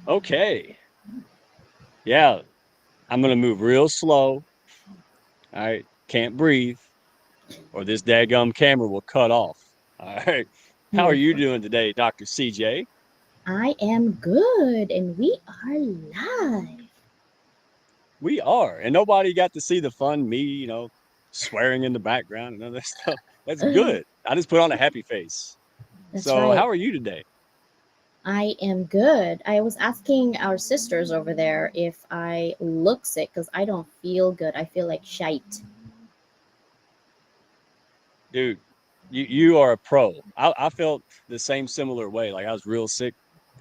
Okay. Yeah. I'm going to move real slow. All right. Can't breathe or this daggum camera will cut off. All right. How are You're you fine. doing today, Dr. CJ? I am good, and we are live. We are. And nobody got to see the fun me, swearing in the background and all that stuff. That's good. I just put on a happy face. That's So, how right. are you today? I am good. I was asking our sisters over there if I look sick because I don't feel good. I feel like shite. Dude, you are a pro. I felt the same similar way. Like I was real sick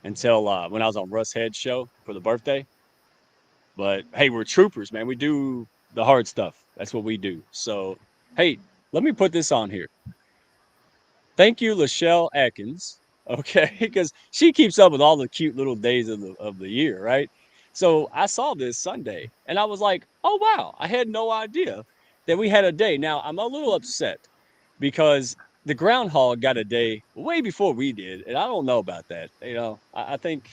until when I was on Russ Head's show for the birthday. But hey, we're troopers, man. We do the hard stuff. That's what we do. So, hey, let me put this on here. Thank you, Lachelle Atkins. Okay, because she keeps up with all the cute little days of the year, right? So I saw this Sunday and I was like, oh wow, I had no idea that we had a day. Now I'm a little upset because the groundhog got a day way before we did, and I don't know about that. I think,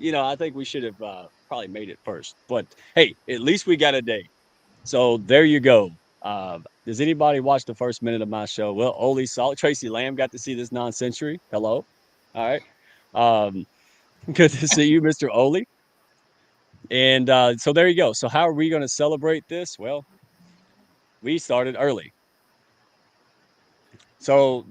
I think we should have probably made it first. But hey, at least we got a day. So there you go. Does anybody watch the first minute of my show? Well, Oli saw it. Tracy Lamb got to see this non-century. Hello. All right. Um, good to see you, Mr. Oli. And so there you go. So how are we going to celebrate this? Well, we started early. So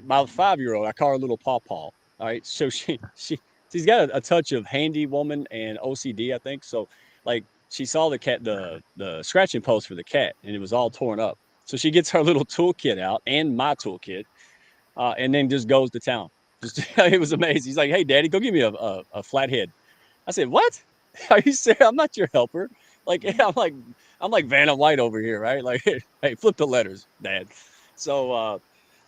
my 5-year-old, I call her little Paw Paw. All right. So she's got a touch of handy woman and OCD, I think. So like she saw the scratching post for the cat and it was all torn up. So she gets her little toolkit out and my toolkit, and then just goes to town. Just it was amazing. He's like, "Hey, Daddy, go give me a flathead." I said, "What? Are you serious? I'm not your helper." Like I'm like Vanna White over here, right? Like, hey, flip the letters, Dad. So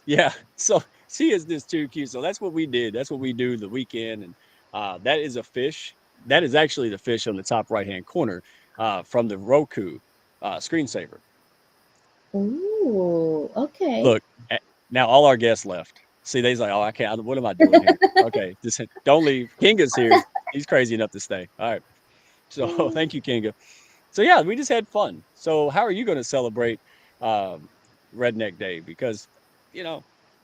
yeah, so she is just too cute. So that's what we did. That's what we do the weekend, and that is a fish. That is actually the fish on the top right hand corner from the Roku screensaver. Ooh, okay. Look, now all our guests left. See, they's like, oh, I can't. What am I doing here? Okay, just don't leave. Kinga's here. He's crazy enough to stay. All right. So thank you, Kinga. So yeah, we just had fun. So how are you going to celebrate um, Redneck Day? Because you know,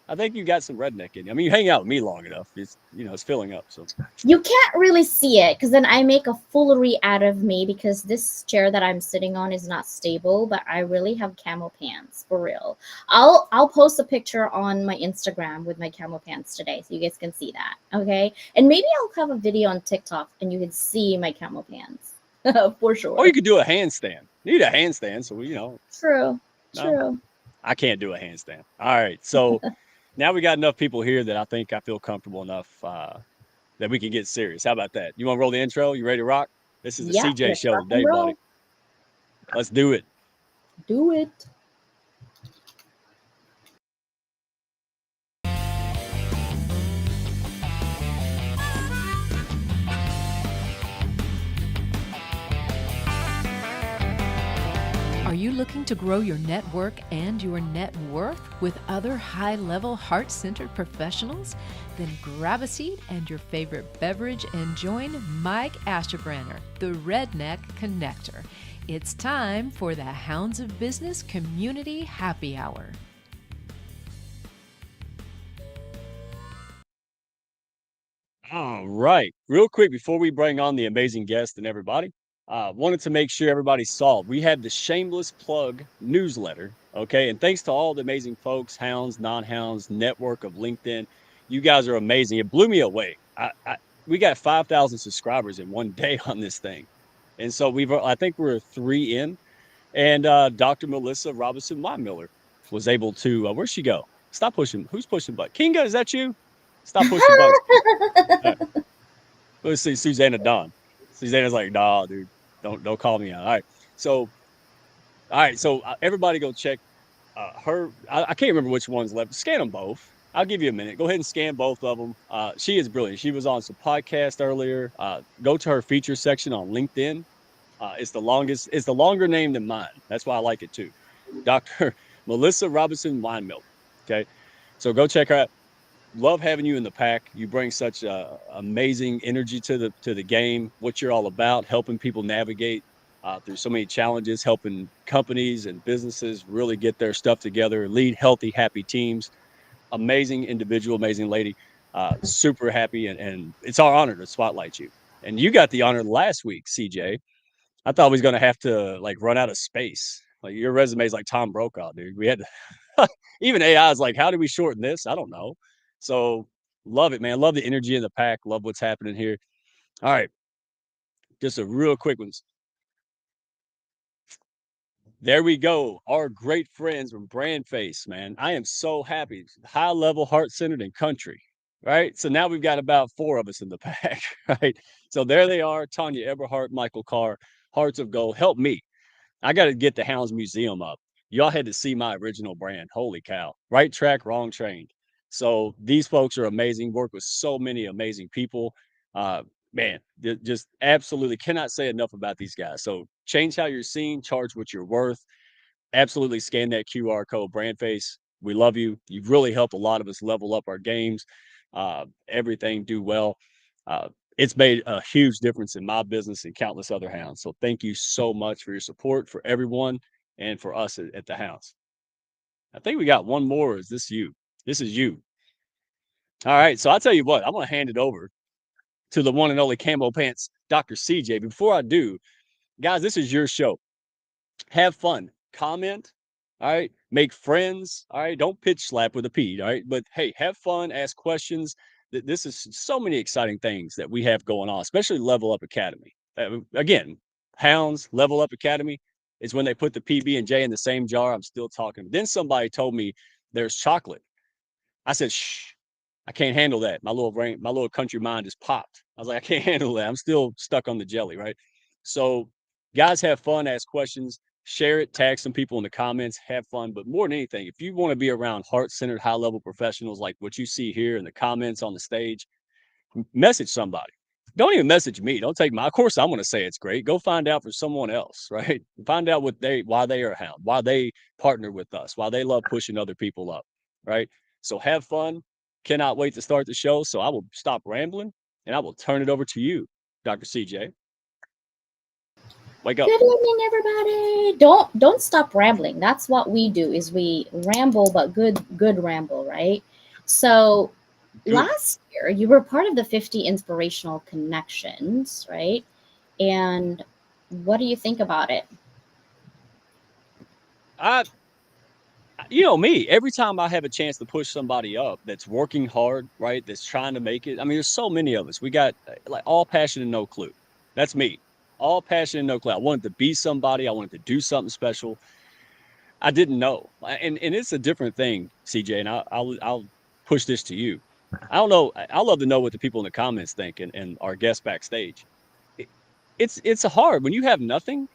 I think you got some redneck in you. I mean, you hang out with me long enough. It's filling up. So You can't really see it because then I make a foolery out of me because this chair that I'm sitting on is not stable, but I really have camel pants for real. I'll post a picture on my Instagram with my camel pants today so you guys can see that. Okay? And maybe I'll have a video on TikTok and you can see my camel pants. For or you sure. could do a handstand. You need a handstand, so True. no, True. I can't do a handstand. All right, so now we got enough people here that I think I feel comfortable enough that we can get serious. How about that? You want to roll the intro? You ready to rock? This is the Yeah, CJ let's show rock and today, buddy. roll. Let's do it. Do it. Are you looking to grow your network and your net worth with other high level, heart centered professionals? Then grab a seat and your favorite beverage and join Mike Asherbranner, the Redneck Connector. It's time for the Hounds of Business Community Happy Hour. All right. Real quick before we bring on the amazing guest and everybody, wanted to make sure everybody saw we have the Shameless Plug newsletter. Okay. And thanks to all the amazing folks, hounds, non hounds, network of LinkedIn. You guys are amazing. It blew me away. We got 5,000 subscribers in one day on this thing. And so I think we're 3 in. And Dr. Melissa Robinson Weinmiller was able to, where'd she go? Stop pushing. Who's pushing buttons? Kinga, is that you? Stop pushing buttons. Let's see, Susannah Don. Susanna's like, nah, dude, don't call me out. All right, so everybody go check her. I can't remember which one's left. Scan them both. I'll give you a minute. Go ahead and scan both of them. She is brilliant. She was on some podcast earlier. Go to her feature section on LinkedIn. It's the longest. It's the longer name than mine. That's why I like it too. Dr. Melissa Robinson Weinmiller. Okay, so go check her out. love having you in the pack. You bring such amazing energy to the game. What you're all about, helping people navigate through so many challenges, helping companies and businesses really get their stuff together, lead healthy, happy teams. Amazing individual, amazing lady. Super happy, and it's our honor to spotlight you. And you got the honor last week, CJ. I thought we was gonna have to like run out of space. Like your resume is like Tom Brokaw, dude. We had to even AI is like, how do we shorten this? I don't know. So love it, man. Love the energy in the pack. Love what's happening here. All right, just a real quick one. There we go. Our great friends from Brand Face, man. I am so happy. High level, heart centered, and country. Right. So now we've got about four of us in the pack. Right. So there they are. Tanya Eberhardt, Michael Carr, Hearts of Gold. Help me. I got to get the Hounds Museum up. Y'all had to see my original brand. Holy cow. Right track, wrong train. So these folks are amazing. Work with so many amazing people. Man, just absolutely cannot say enough about these guys. So change how you're seen, charge what you're worth. Absolutely scan that QR code, brand face. We love you. You've really helped a lot of us level up our games, everything do well. Uh, it's made a huge difference in my business and countless other hounds. So thank you so much for your support for everyone and for us at the house. I think we got one more. Is this you? This is you. All right. So I'll tell you what, I'm going to hand it over to the one and only Camo Pants, Dr. CJ. Before I do, guys, this is your show. Have fun, comment, all right, make friends, all right, don't pitch slap with a P, all right, but hey, have fun, ask questions. This is so many exciting things that we have going on, especially Level Up Academy. Again, Hounds Level Up Academy is when they put the PB and J in the same jar. I'm still talking. Then somebody told me there's chocolate. I said, shh, I can't handle that. My little country mind just popped. I was like, I can't handle that. I'm still stuck on the jelly, right? So, guys, have fun, ask questions, share it, tag some people in the comments, have fun. But more than anything, if you want to be around heart centered, high level professionals like what you see here in the comments on the stage, message somebody. Don't even message me. Don't take my. Of course, I'm going to say it's great. Go find out for someone else, right? Find out why they are a hound, why they partner with us, why they love pushing other people up, right? So have fun. Cannot wait to start the show. So I will stop rambling and I will turn it over to you, Dr. CJ. Wake up. Good evening, everybody. Don't stop rambling. That's what we do. Is we ramble, but good ramble, right? So Good. last year you were part of the 50 Inspirational Connections, right? And what do you think about it? I you know me, every time I have a chance to push somebody up that's working hard, right? That's trying to make it. I mean, there's so many of us. We got like all passion and no clue. That's me. All passion and no clue. I wanted to be somebody. I wanted to do something special. I didn't know. And it's a different thing, CJ. And I'll push this to you. I don't know. I love to know what the people in the comments think and our guests backstage. It, it's hard when you have nothing.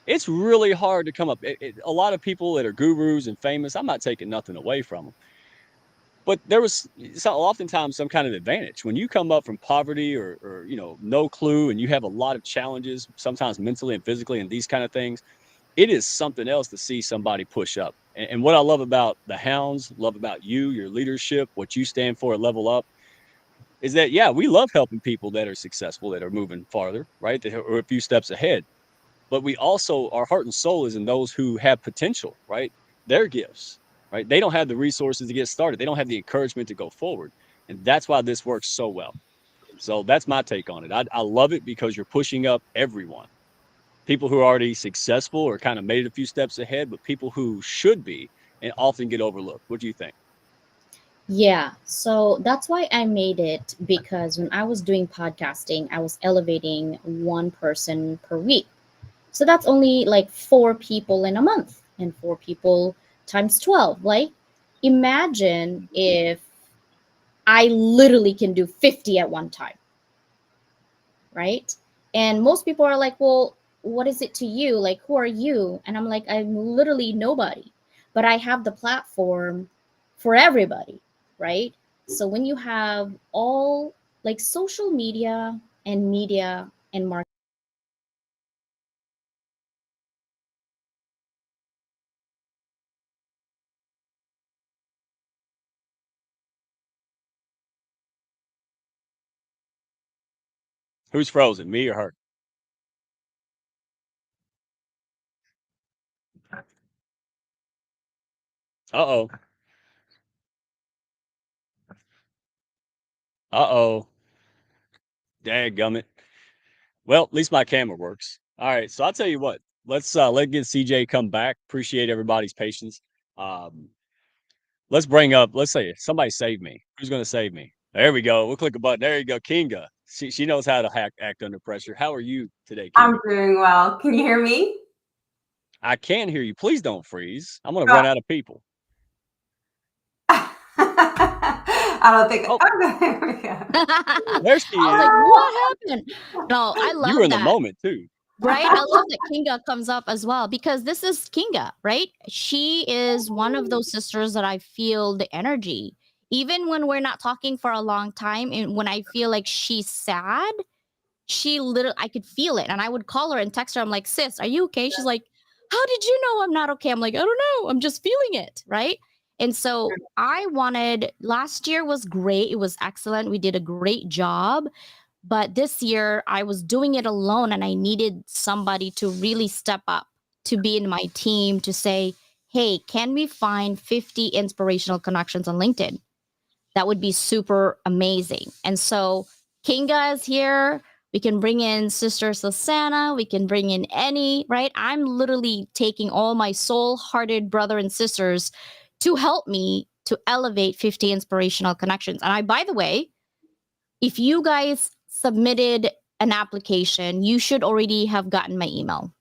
It's really hard to come up. A lot of people that are gurus and famous, I'm not taking nothing away from them, but there was oftentimes some kind of advantage when you come up from poverty or no clue, and you have a lot of challenges, sometimes mentally and physically, and these kind of things. It is something else to see somebody push up. And what I love about the Hounds, love about you, your leadership, what you stand for at Level Up, is that yeah, we love helping people that are successful, that are moving farther, right, that are a few steps ahead. But we also, our heart and soul is in those who have potential, right? Their gifts, right? They don't have the resources to get started. They don't have the encouragement to go forward. And that's why this works so well. So that's my take on it. I love it because you're pushing up everyone. People who are already successful or kind of made it a few steps ahead, but people who should be and often get overlooked. What do you think? Yeah, so that's why I made it, because when I was doing podcasting, I was elevating one person per week. So that's only like four people in a month, and four people times 12. Like, imagine if I literally can do 50 at one time, right? And most people are like, well, what is it to you? Like, who are you? And I'm like, I'm literally nobody, but I have the platform for everybody, right? So when you have all like social media and marketing, Who's frozen, me or her? Uh-oh. Uh-oh. Dadgummit. Well, at least my camera works. All right, so I'll tell you what. Let's get CJ come back. Appreciate everybody's patience. Um, let's say somebody save me. Who's gonna save me? There we go. We'll click a button. There you go. Kinga. She knows how to act under pressure. How are you today, I'm Kinga? doing well. Can you hear me? I can hear you. Please don't freeze. I'm gonna run out of people. I don't think. Oh, Okay, there we go. there she I was is. like, what happened? No, I You were love in the that. moment too. Right? I love that Kinga comes up as well because this is Kinga, right? She is one of those sisters that I feel the energy. Even when we're not talking for a long time, and when I feel like she's sad, she literally, I could feel it. And I would call her and text her. I'm like, sis, are you okay? She's like, how did you know I'm not okay? I'm like, I don't know. I'm just feeling it. Right. And so last year was great. It was excellent. We did a great job. But this year I was doing it alone and I needed somebody to really step up, to be in my team, to say, hey, can we find 50 inspirational connections on LinkedIn? That would be super amazing. And so Kinga is here. We can bring in Sister Susannah. We can bring in any, right? I'm literally taking all my soul-hearted brother and sisters to help me to elevate 50 inspirational connections. And by the way, if you guys submitted an application, you should already have gotten my email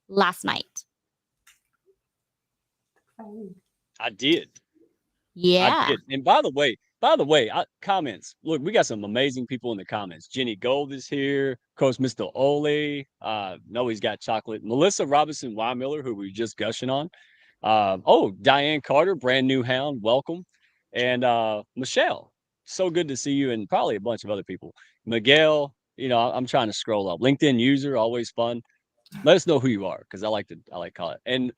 last night. I did. Yeah. I did. And by the way, comments. Look, we got some amazing people in the comments. Jenny Gold is here. Of course, Mr. Ole. No, he's got chocolate. Melissa Robinson Weimiller, who we were just gushing on. Diane Carter, brand new hound. Welcome. And Michelle. So good to see you, and probably a bunch of other people. Miguel, I'm trying to scroll up. LinkedIn user, always fun. Let us know who you are, because I like call it. And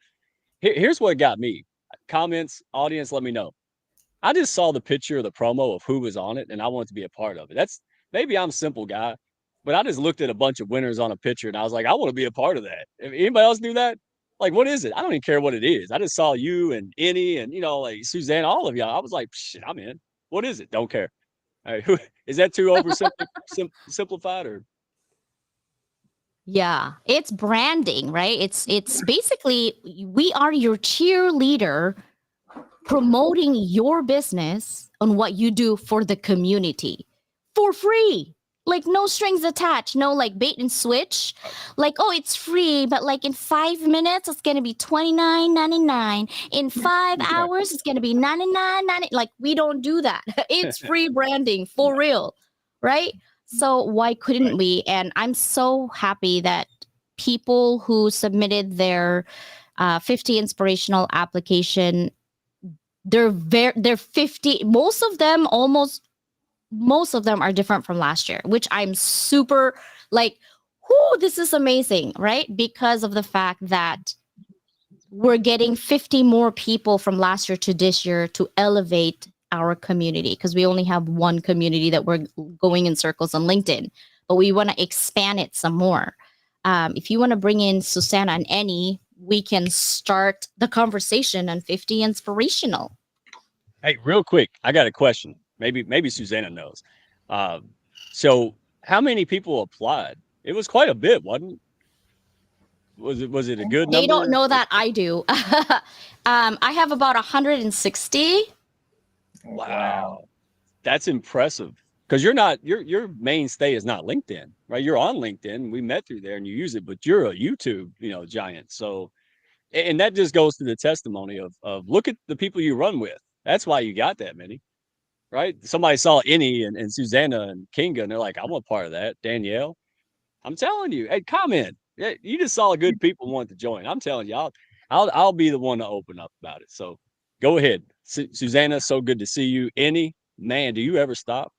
here's what got me. Comments, audience, let me know. I just saw the picture of the promo of who was on it, and I wanted to be a part of it. Maybe I'm a simple guy, but I just looked at a bunch of winners on a picture, and I was like, I want to be a part of that. If anybody else do that, like, what is it? I don't even care what it is. I just saw you and Annie and like Suzanne, all of y'all. I was like, shit, I'm in. What is it? Don't care. All right, is that too simplified or? Yeah, it's branding, right? It's basically, we are your cheerleader promoting your business on what you do for the community for free. Like, no strings attached, no like bait and switch. Like, oh, it's free, but like in 5 minutes, it's gonna be $29.99. In 5 hours, it's gonna be $99.99. Like, we don't do that. It's free branding for real, right? So why couldn't we? And I'm so happy that people who submitted their 50 inspirational application, they're 50. Most of them are different from last year, which I'm super like, whoo, this is amazing, right? Because of the fact that we're getting 50 more people from last year to this year to elevate our community, because we only have one community that we're going in circles on LinkedIn, but we want to expand it some more. If you want to bring in Susannah and Annie, we can start the conversation on 50 inspirational. Hey, real quick, I got a question. Maybe Susannah knows. So how many people applied? It was quite a bit, wasn't it? Was it a good number? They don't know that I do. I have about 160. Wow. That's impressive. Because your mainstay is not LinkedIn, right? You're on LinkedIn. We met through there and you use it, but you're a YouTube, giant. So, and that just goes to the testimony of look at the people you run with. That's why you got that many, right? Somebody saw Annie and Susannah and Kinga, and they're like, I want part of that. Danielle, I'm telling you, hey, comment. Yeah, you just saw good people want to join. I'm telling you, I'll be the one to open up about it. So go ahead, Susannah. So good to see you. Annie, man, do you ever stop?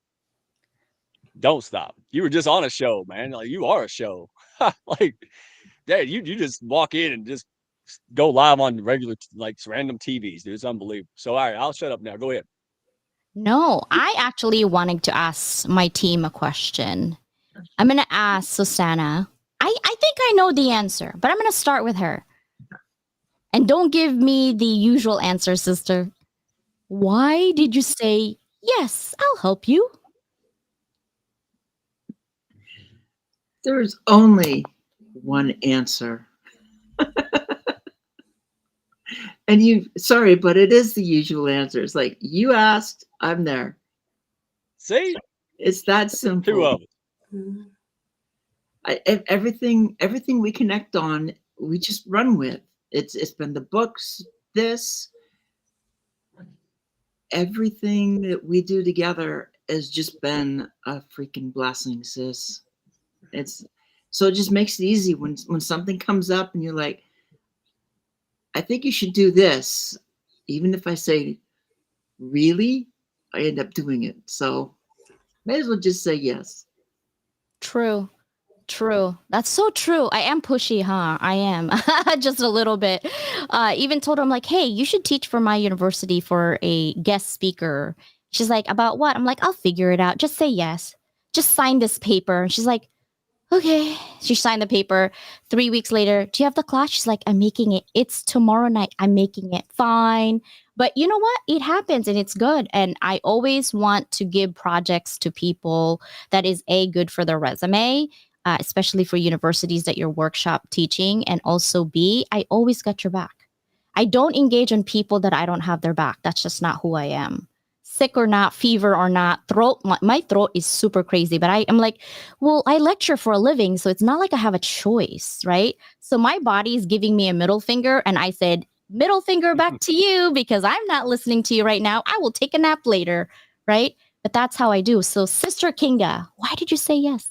Don't stop. You were just on a show, man. Like, you are a show. Like, Dad, you just walk in and just go live on regular, like, random TVs, dude. It's unbelievable. So, all right, I'll shut up now. Go ahead. No, I actually wanted to ask my team a question. I'm going to ask Susannah. I think I know the answer, but I'm going to start with her. And don't give me the usual answer, sister. Why did you say, yes, I'll help you? There's only one answer. And sorry, but it is the usual answer. It's like, you asked, I'm there. See? It's that simple. Two of Mhm. Everything we connect on, we just run with. It's been the books, this, everything that we do together has just been a freaking blessing, sis. So it just makes it easy when something comes up and you're like, I think you should do this. Even if I say, really, I end up doing it. So may as well just say yes. True. That's so true. I am pushy, huh? I am. Just a little bit. Even told her, I'm like, hey, you should teach for my university for a guest speaker. She's like, about what? I'm like, I'll figure it out. Just say yes. Just sign this paper. She's like, okay. She signed the paper. 3 weeks later, do you have the class? She's like, I'm making it. It's tomorrow night. I'm making it. Fine. But you know what? It happens and it's good. And I always want to give projects to people that is good for their resume, especially for universities that you're workshop teaching. And also I always got your back. I don't engage on people that I don't have their back. That's just not who I am. Sick or not, fever or not, my throat is super crazy, but I'm like, well, I lecture for a living, so it's not like I have a choice, right? So my body is giving me a middle finger, and I said, middle finger back to you, because I'm not listening to you right now. I will take a nap later, right? But that's how I do. So Sister Kinga, why did you say yes?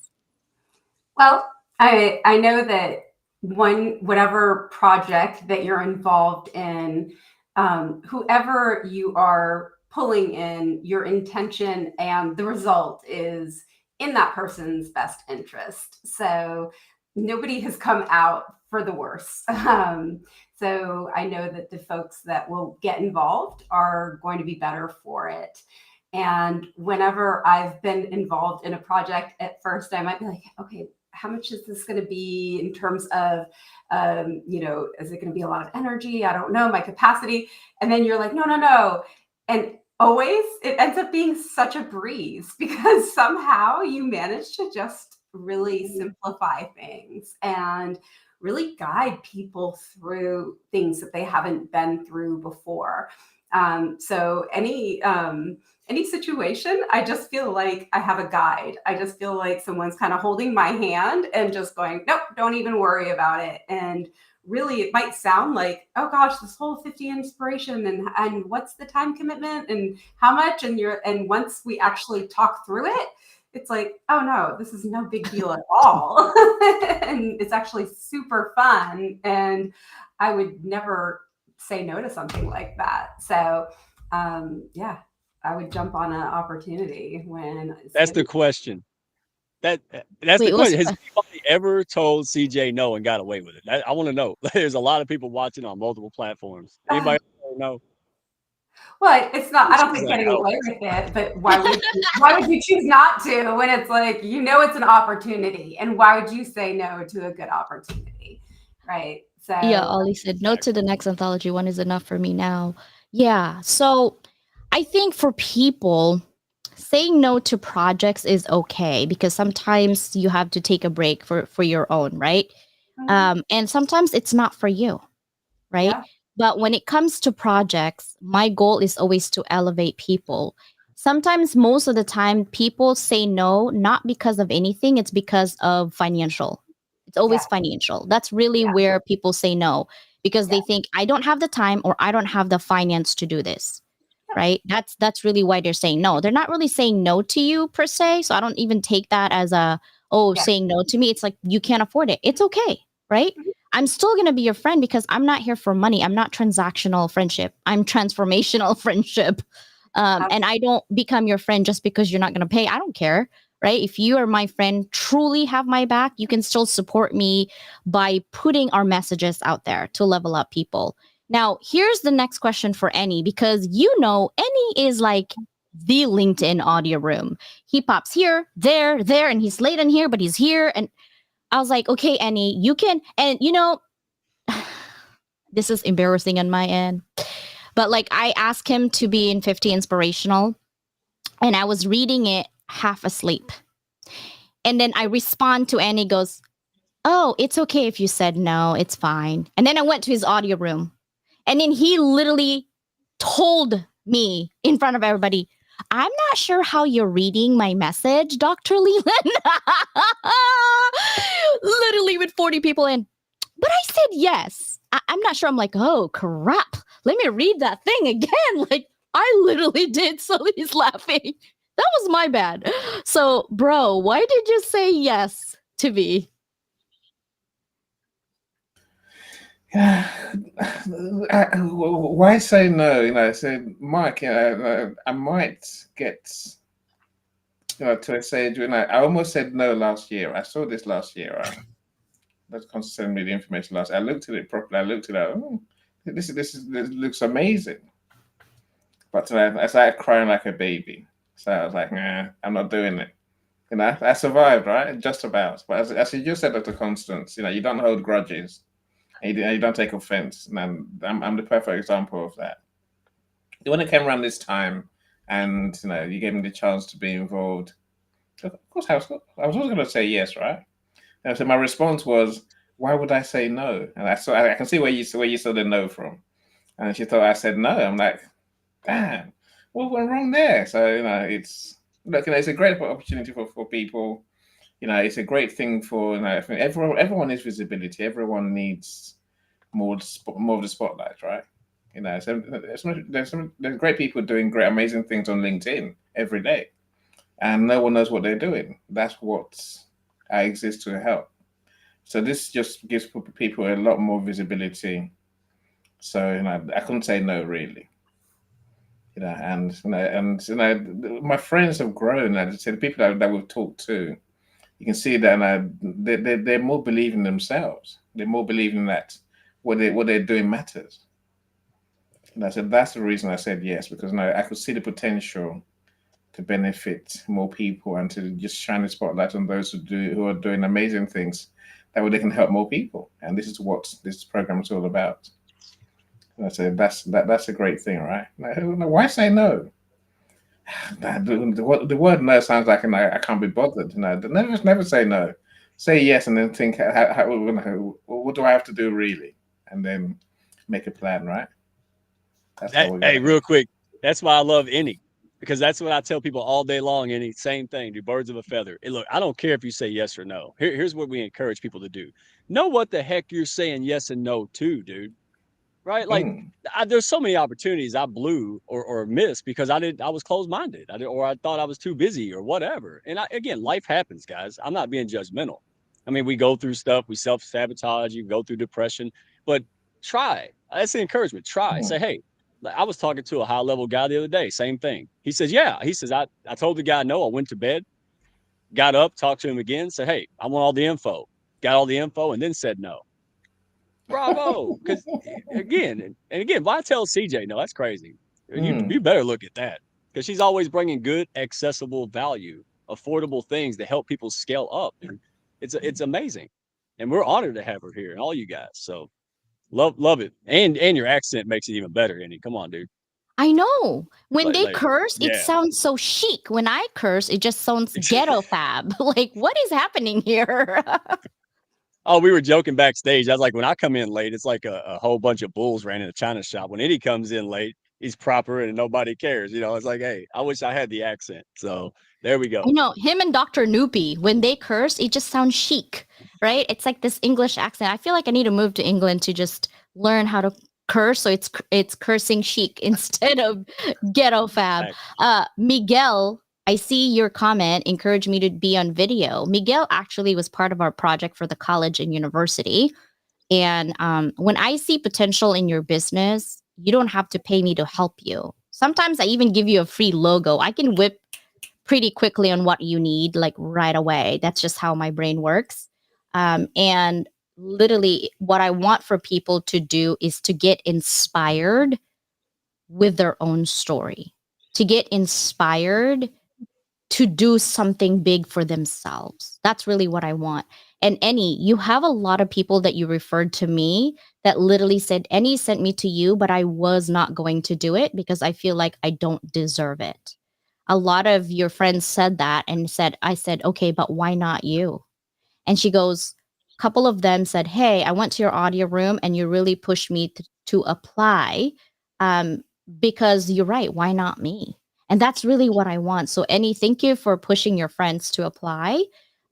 Well, I know that whatever project that you're involved in, whoever you are pulling in, your intention and the result is in that person's best interest. So nobody has come out for the worse. So I know that the folks that will get involved are going to be better for it. And whenever I've been involved in a project, at first I might be like, okay, how much is this going to be in terms of, is it going to be a lot of energy? I don't know, my capacity. And then you're like, no. And always it ends up being such a breeze because somehow you manage to just really simplify things and really guide people through things that they haven't been through before. So any situation, I just feel like I have a guide. I just feel like someone's kind of holding my hand and just going, nope, don't even worry about it. And really, it might sound like, oh gosh, this whole 50 inspiration and what's the time commitment and how much? And once we actually talk through it, it's like, oh no, this is no big deal at all. And it's actually super fun. And I would never say no to something like that. So I would jump on an opportunity when. That's the question. That's Wait, the question. Has anybody ever told CJ no and got away with it? I want to know. There's a lot of people watching on multiple platforms. Anybody know? Well, it's not. I don't think getting away with it, but why would you choose not to when it's like it's an opportunity, and why would you say no to a good opportunity, right? So yeah, Ollie said no to the next anthology. One is enough for me now. Yeah, so I think for people, saying no to projects is okay because sometimes you have to take a break for your own, right? And sometimes it's not for you, right? Yeah. But when it comes to projects, my goal is always to elevate people. Sometimes, most of the time, people say no, not because of anything, it's because of financial. It's always financial. That's really where people say no because they think, I don't have the time or I don't have the finance to do this. Right? That's really why they're saying no. They're not really saying no to you per se. So I don't even take that as saying no to me. It's like, you can't afford it. It's okay. Right? I'm still going to be your friend because I'm not here for money. I'm not transactional friendship. I'm transformational friendship. And I don't become your friend just because you're not going to pay. I don't care. Right? If you are my friend, truly have my back, you can still support me by putting our messages out there to level up people. Now, here's the next question for Annie, because Annie is like the LinkedIn audio room. He pops here, there, and he's late in here, but he's here. And I was like, okay, Annie, you can, and this is embarrassing on my end, but like I asked him to be in 50 Inspirational, and I was reading it half asleep. And then I respond to Annie, goes, oh, it's okay if you said no, it's fine. And then I went to his audio room, and then he literally told me in front of everybody, I'm not sure how you're reading my message, Dr. Leland. Literally with 40 people in. But I said yes. I'm not sure. I'm like, oh, crap. Let me read that thing again. Like, I literally did. So he's laughing. That was my bad. So, bro, why did you say yes to me? Why say no? So Mike, I might get, to a stage when I almost said no last year. I saw this last year. That's constantly sending me the information last. I looked at it properly. I looked at it. Oh, this looks amazing. But I started crying like a baby. So I was like, nah, I'm not doing it. I survived, right? Just about. But as you just said, Dr. Constance, you don't hold grudges. And you don't take offense. And I'm the perfect example of that. When it came around this time and, you gave me the chance to be involved, of course I was always going to say yes, right? And so my response was, why would I say no? And I can see where you saw the no from. And she thought I said no. I'm like, damn, what went wrong there? So, it's a great opportunity for people. It's a great thing for, I think everyone needs visibility. Everyone needs more of the spotlight, right? So there's great people doing great, amazing things on LinkedIn every day, and no one knows what they're doing. That's what I exist to help. So this just gives people a lot more visibility. So I couldn't say no, really. And my friends have grown. I said the people that we've talked to, you can see that they're more believing themselves. They're more believing that what they're doing matters. And I said that's the reason I said yes, because I could see the potential to benefit more people and to just shine the spotlight on those who are doing amazing things. That way they can help more people. And this is what this program is all about. And I said that's a great thing, right? Why say no? The word no sounds like I can't be bothered. Never say no. Say yes and then think, what do I have to do really? And then make a plan, right? Hey, real quick, that's why I love any, because that's what I tell people all day long. Any same thing, do birds of a feather. Look, I don't care if you say yes or no. Here's what we encourage people to do. Know what the heck you're saying yes and no to, dude. Right? Like there's so many opportunities I blew or missed because I was closed-minded. Or I thought I was too busy or whatever. And again, life happens, guys. I'm not being judgmental. I mean, we go through stuff, we self-sabotage, you go through depression, but try. That's the encouragement. Try. Say, hey, I was talking to a high-level guy the other day, same thing. He says, yeah. He says, I told the guy no, I went to bed, got up, talked to him again, said, hey, I want all the info. Got all the info and then said no. Bravo. Because again, why tell CJ no? That's crazy. You better look at that, because she's always bringing good, accessible value, affordable things to help people scale up. And it's amazing. And we're honored to have her here and all you guys. So love it. And your accent makes it even better, Andy. Come on, dude. I know. When they curse, it sounds so chic. When I curse, it just sounds ghetto fab. Like, what is happening here? Oh, we were joking backstage. I was like, when I come in late, it's like a whole bunch of bulls ran in a china shop. When Eddie comes in late, he's proper and nobody cares. It's like, hey, I wish I had the accent. So there we go. Him and Dr. Noopy, when they curse, it just sounds chic, right? It's like this English accent. I feel like I need to move to England to just learn how to curse, so it's cursing chic instead of ghetto fab. Miguel, I see your comment, encouraged me to be on video. Miguel actually was part of our project for the college and university. And when I see potential in your business, you don't have to pay me to help you. Sometimes I even give you a free logo. I can whip pretty quickly on what you need, like right away. That's just how my brain works. And literally what I want for people to do is to get inspired with their own story. to get inspired to do something big for themselves. That's really what I want. And Annie, you have a lot of people that you referred to me that literally said, Annie sent me to you, but I was not going to do it because I feel like I don't deserve it. A lot of your friends said that and I said, okay, but why not you? And she goes, a couple of them said, hey, I went to your audio room and you really pushed me to apply, um, because you're right. Why not me? And that's really what I want. So, Annie, thank you for pushing your friends to apply.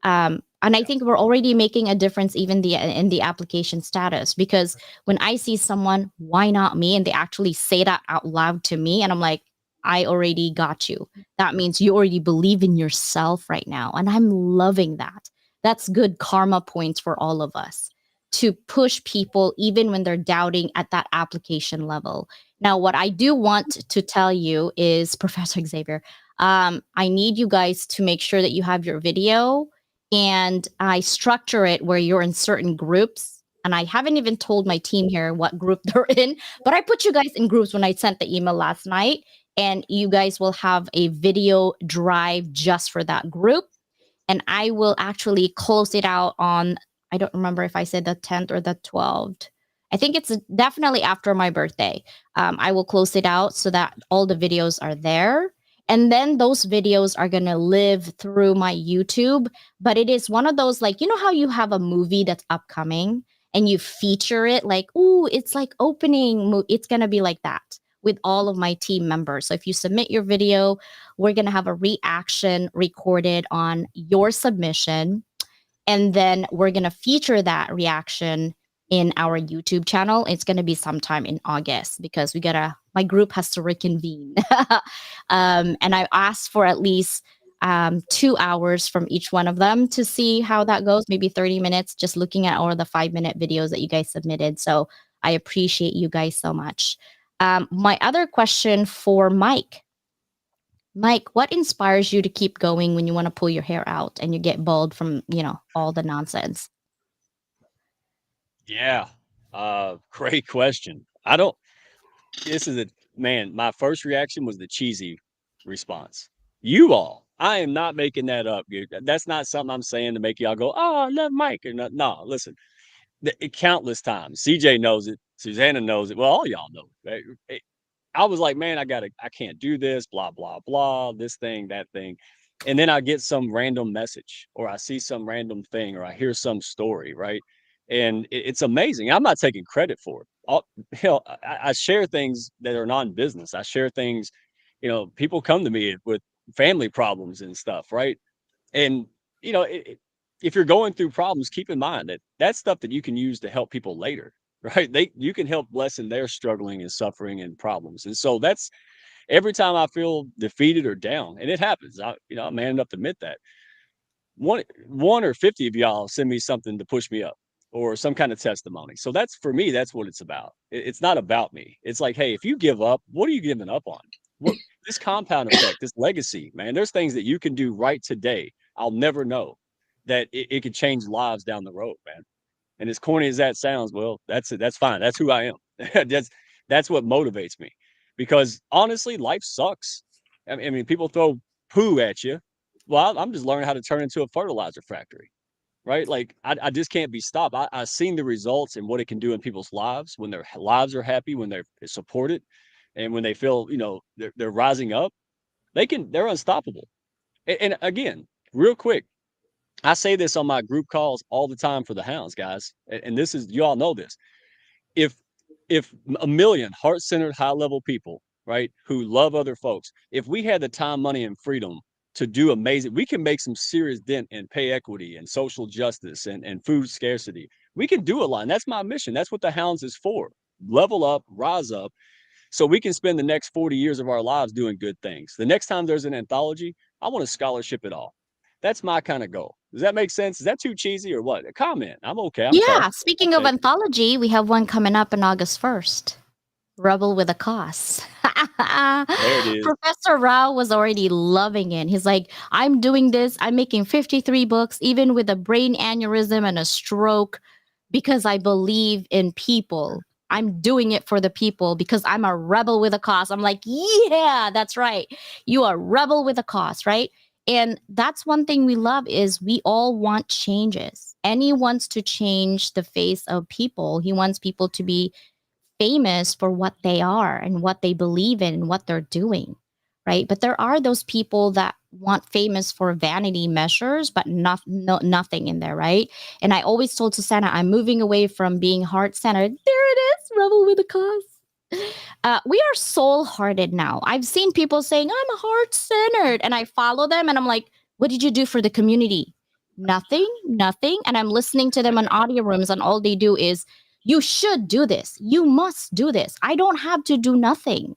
And I think we're already making a difference even in the application status, because when I see someone, why not me? And they actually say that out loud to me. And I'm like, I already got you. That means you already believe in yourself right now. And I'm loving that. That's good karma points for all of us to push people even when they're doubting at that application level. Now, what I do want to tell you is, Professor Xavier, I need you guys to make sure that you have your video, and I structure it where you're in certain groups. And I haven't even told my team here what group they're in, but I put you guys in groups when I sent the email last night, and you guys will have a video drive just for that group. And I will actually close it out on, I don't remember if I said the 10th or the 12th. I think it's definitely after my birthday. I will close it out so that all the videos are there. And then those videos are going to live through my YouTube. But it is one of those, like, you know how you have a movie that's upcoming and you feature it like, ooh, it's like opening. It's going to be like that with all of my team members. So if you submit your video, we're going to have a reaction recorded on your submission. And then we're going to feature that reaction in our YouTube channel. It's going to be sometime in August because my group has to reconvene. And I asked for at least 2 hours from each one of them to see how that goes, maybe 30 minutes, just looking at all the 5-minute videos that you guys submitted. So I appreciate you guys so much. My other question for Mike. Mike, what inspires you to keep going when you want to pull your hair out and you get bald from, all the nonsense? Yeah. Great question. My first reaction was the cheesy response. You all, I am not making that up. That's not something I'm saying to make y'all go, oh, I love Mike. Or no, listen, countless times. CJ knows it. Susannah knows it. Well, all y'all know it. I was like, man, I can't do this, blah, blah, blah, this thing, that thing. And then I get some random message, or I see some random thing, or I hear some story, right? And it's amazing. I'm not taking credit for it. Hell, I share things that are non-business. I share things, people come to me with family problems and stuff, right? And, if you're going through problems, keep in mind that that's stuff that you can use to help people later, right? You can help lessen their struggling and suffering and problems. And so that's every time I feel defeated or down, and it happens, I'm man enough to admit that. One or 50 of y'all send me something to push me up or some kind of testimony. So that's, for me, that's what it's about. It's not about me. It's like, hey, if you give up, what are you giving up on? This compound effect, this legacy, man, there's things that you can do right today. I'll never know that it could change lives down the road, man. And as corny as that sounds, well, that's it. That's fine. That's who I am. that's what motivates me, because honestly, life sucks. I mean, people throw poo at you. Well, I'm just learning how to turn into a fertilizer factory, right? Like I just can't be stopped. I've seen the results and what it can do in people's lives when their lives are happy, when they're supported, and when they feel, they're rising up. They're unstoppable. And again, real quick, I say this on my group calls all the time for the hounds, guys. And this is, you all know this. If a million heart-centered, high-level people, right, who love other folks, if we had the time, money, and freedom to do amazing, we can make some serious dent in pay equity and social justice and food scarcity. We can do a lot. And that's my mission. That's what the hounds is for. Level up, rise up, so we can spend the next 40 years of our lives doing good things. The next time there's an anthology, I want to scholarship it all. That's my kind of goal. Does that make sense? Is that too cheesy or what? A comment. I'm okay. Speaking of anthology, we have one coming up on August 1st. Rebel with a Cause. There it is. Professor Rao was already loving it. He's like, I'm doing this. I'm making 53 books, even with a brain aneurysm and a stroke, because I believe in people. I'm doing it for the people because I'm a rebel with a cause. I'm like, yeah, that's right. You are a rebel with a cause, right? And that's one thing we love is we all want changes. Annie wants to change the face of people. He wants people to be famous for what they are and what they believe in and what they're doing, right? But there are those people that want famous for vanity measures, but nothing in there, right? And I always told Susannah, I'm moving away from being heart-centered. There it is, rebel with a cause. We are soul-hearted now. I've seen people saying, I'm heart-centered, and I follow them, and I'm like, what did you do for the community? Nothing. And I'm listening to them in audio rooms, and all they do is, you should do this. You must do this. I don't have to do nothing.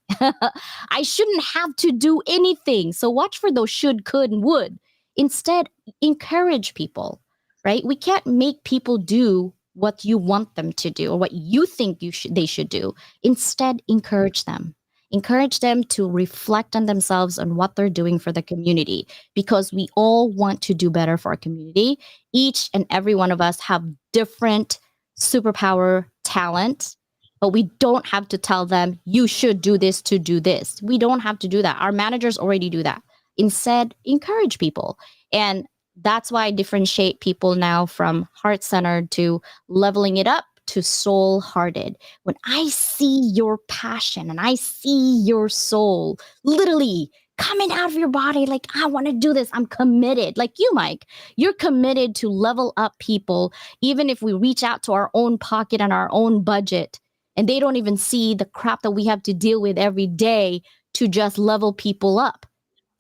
I shouldn't have to do anything. So watch for those should, could, and would. Instead, encourage people, right? We can't make people do what you want them to do or what you think they should do. Instead, encourage them. Encourage them to reflect on themselves and what they're doing for the community, because we all want to do better for our community. Each and every one of us have different superpower talent, but we don't have to tell them you should do this to do this. We don't have to do that. Our managers already do that. Instead, encourage people. And that's why I differentiate people now from heart-centered to leveling it up to soul-hearted. When I see your passion and I see your soul literally coming out of your body, like, I want to do this. I'm committed. Like you, Mike, you're committed to level up people, even if we reach out to our own pocket and our own budget, and they don't even see the crap that we have to deal with every day to just level people up.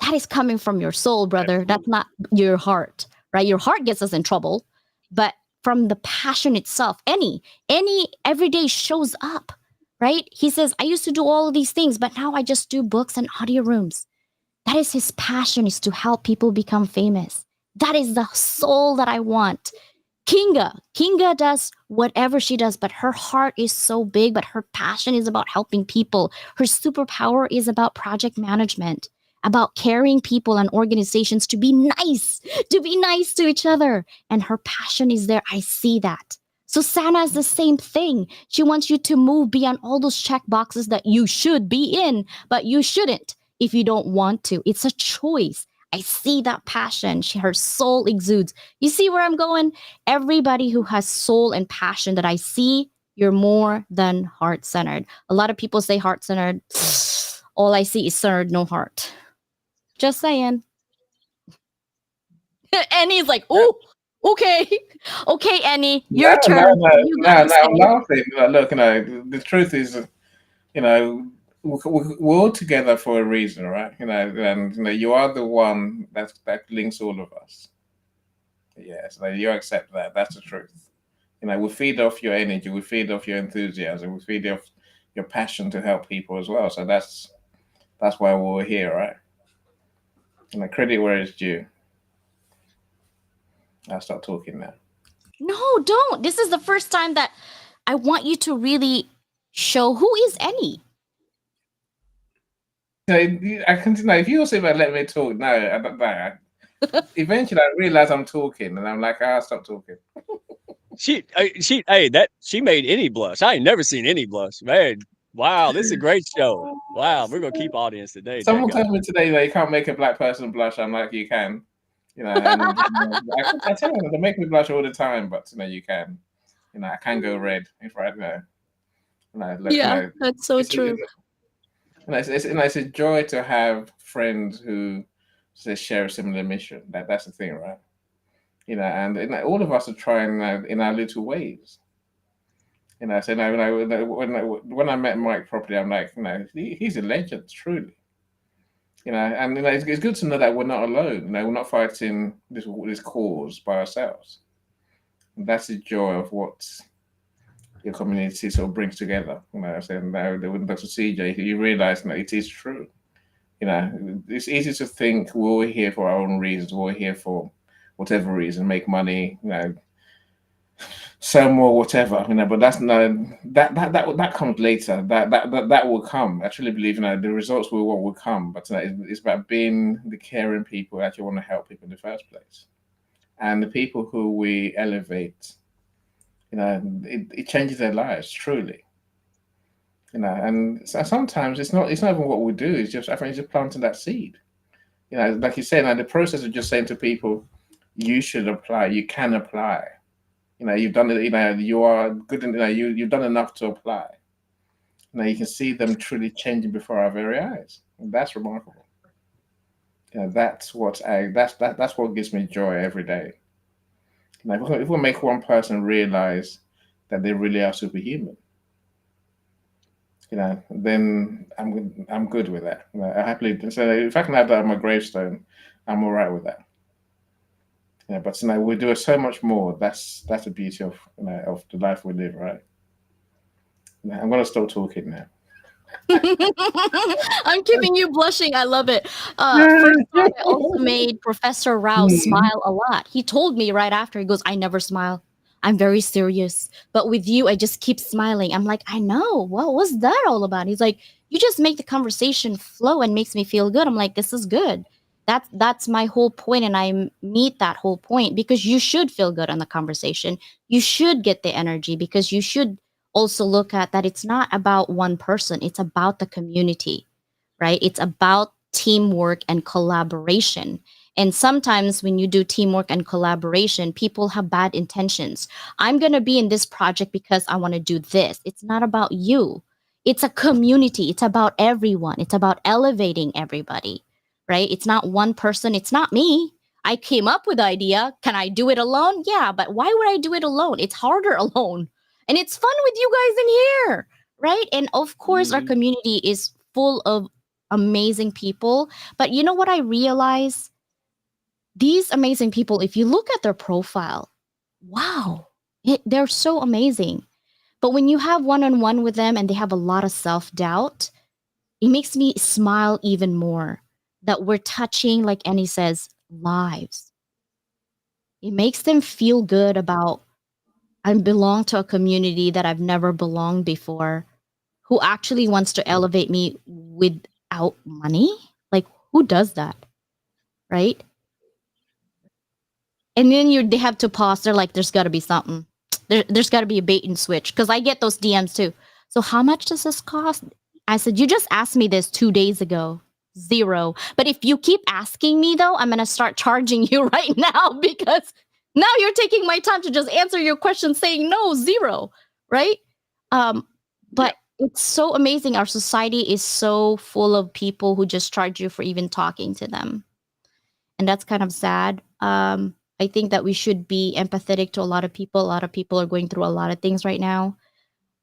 That is coming from your soul, brother. That's not your heart, right? Your heart gets us in trouble, but from the passion itself, any every day shows up, right? He says, I used to do all of these things, but now I just do books and audio rooms. That is his passion, is to help people become famous. That is the soul that I want. Kinga does whatever she does, but her heart is so big, but her passion is about helping people. Her superpower is about project management, about carrying people and organizations to be nice to each other. And her passion is there. I see that. Susannah is the same thing. She wants you to move beyond all those check boxes that you should be in, but you shouldn't if you don't want to. It's a choice. I see that passion. Her soul exudes. You see where I'm going? Everybody who has soul and passion that I see, you're more than heart-centered. A lot of people say heart-centered. All I see is centered, no heart. Just saying. And he's like, oh, okay. Okay, Annie, your turn. You got to I'm say. laughing. Look, the truth is, we're all together for a reason, right? And you are the one that links all of us. Yes, you accept that. That's the truth. We feed off your energy, we feed off your enthusiasm, we feed off your passion to help people as well. So that's why we're here, right? Credit where it's due. I'll stop talking now. No, don't. This is the first time that I want you to really show who is Annie. I can if you also let me talk now, eventually I realize I'm talking and I'm like, stop talking. She made any blush. I ain't never seen any blush, man. Wow, this is a great show. Wow, we're gonna keep audience today. Someone told me today that you can't make a black person blush. I'm like, you can. And, I tell them they make me blush all the time, but you can. I can go red if I Yeah, that's so true. It's a joy to have friends who share a similar mission. That's the thing, right? And all of us are trying in our little ways. So when I met Mike properly, I'm like, he's a legend, truly. And it's good to know that we're not alone. We're not fighting this cause by ourselves. And that's the joy of what your community sort of brings together. Saying with Dr. CJ, you realize that it is true. It's easy to think we're all here for our own reasons. We're all here for whatever reason, make money, sell more, whatever. But that's that comes later. That will come. I truly believe the results we want will come. But it's about being the caring people that you want to help people in the first place, and the people who we elevate. It changes their lives truly. And sometimes it's not even what we do. It's just, I think it's just planting that seed. Like you said, the process of just saying to people, you should apply, you can apply. You've done it, you are good, you've done enough to apply. You can see them truly changing before our very eyes. And that's remarkable. That's what gives me joy every day. If we make one person realize that they really are superhuman, then I'm good with that. I happily, so if I can have that on my gravestone, I'm all right with that. But we do so much more. That's the beauty of the life we live, right? I'm gonna stop talking now. I'm keeping you blushing. I love it. First off, I also made Professor Rao smile a lot. He told me right after, he goes, I never smile. I'm very serious. But with you, I just keep smiling. I'm like, I know. What was that all about? He's like, you just make the conversation flow and makes me feel good. I'm like, this is good. That's my whole point, and I meet that whole point because you should feel good on the conversation. You should get the energy because you should also look at that it's not about one person, it's about the community, right? It's about teamwork and collaboration. And sometimes when you do teamwork and collaboration, people have bad intentions. I'm going to be in this project because I want to do this. It's not about you. It's a community. It's about everyone. It's about elevating everybody, right? It's not one person. It's not me. I came up with the idea. Can I do it alone? Yeah, but why would I do it alone? It's harder alone. And it's fun with you guys in here, right? And of course, our community is full of amazing people. But you know what I realize? These amazing people, if you look at their profile, wow, they're so amazing. But when you have one-on-one with them and they have a lot of self-doubt, it makes me smile even more that we're touching, like Annie says, lives. It makes them feel good about, I belong to a community that I've never belonged before, who actually wants to elevate me without money. Like, who does that? Right? And then they have to pause. They're like, there's got to be something. There's got to be a bait and switch. Because I get those DMs too. So how much does this cost? I said, you just asked me this 2 days ago. 0. But if you keep asking me, though, I'm going to start charging you right now because now you're taking my time to just answer your question saying no, 0. Right? But it's so amazing. Our society is so full of people who just charge you for even talking to them. And that's kind of sad. I think that we should be empathetic to a lot of people. A lot of people are going through a lot of things right now.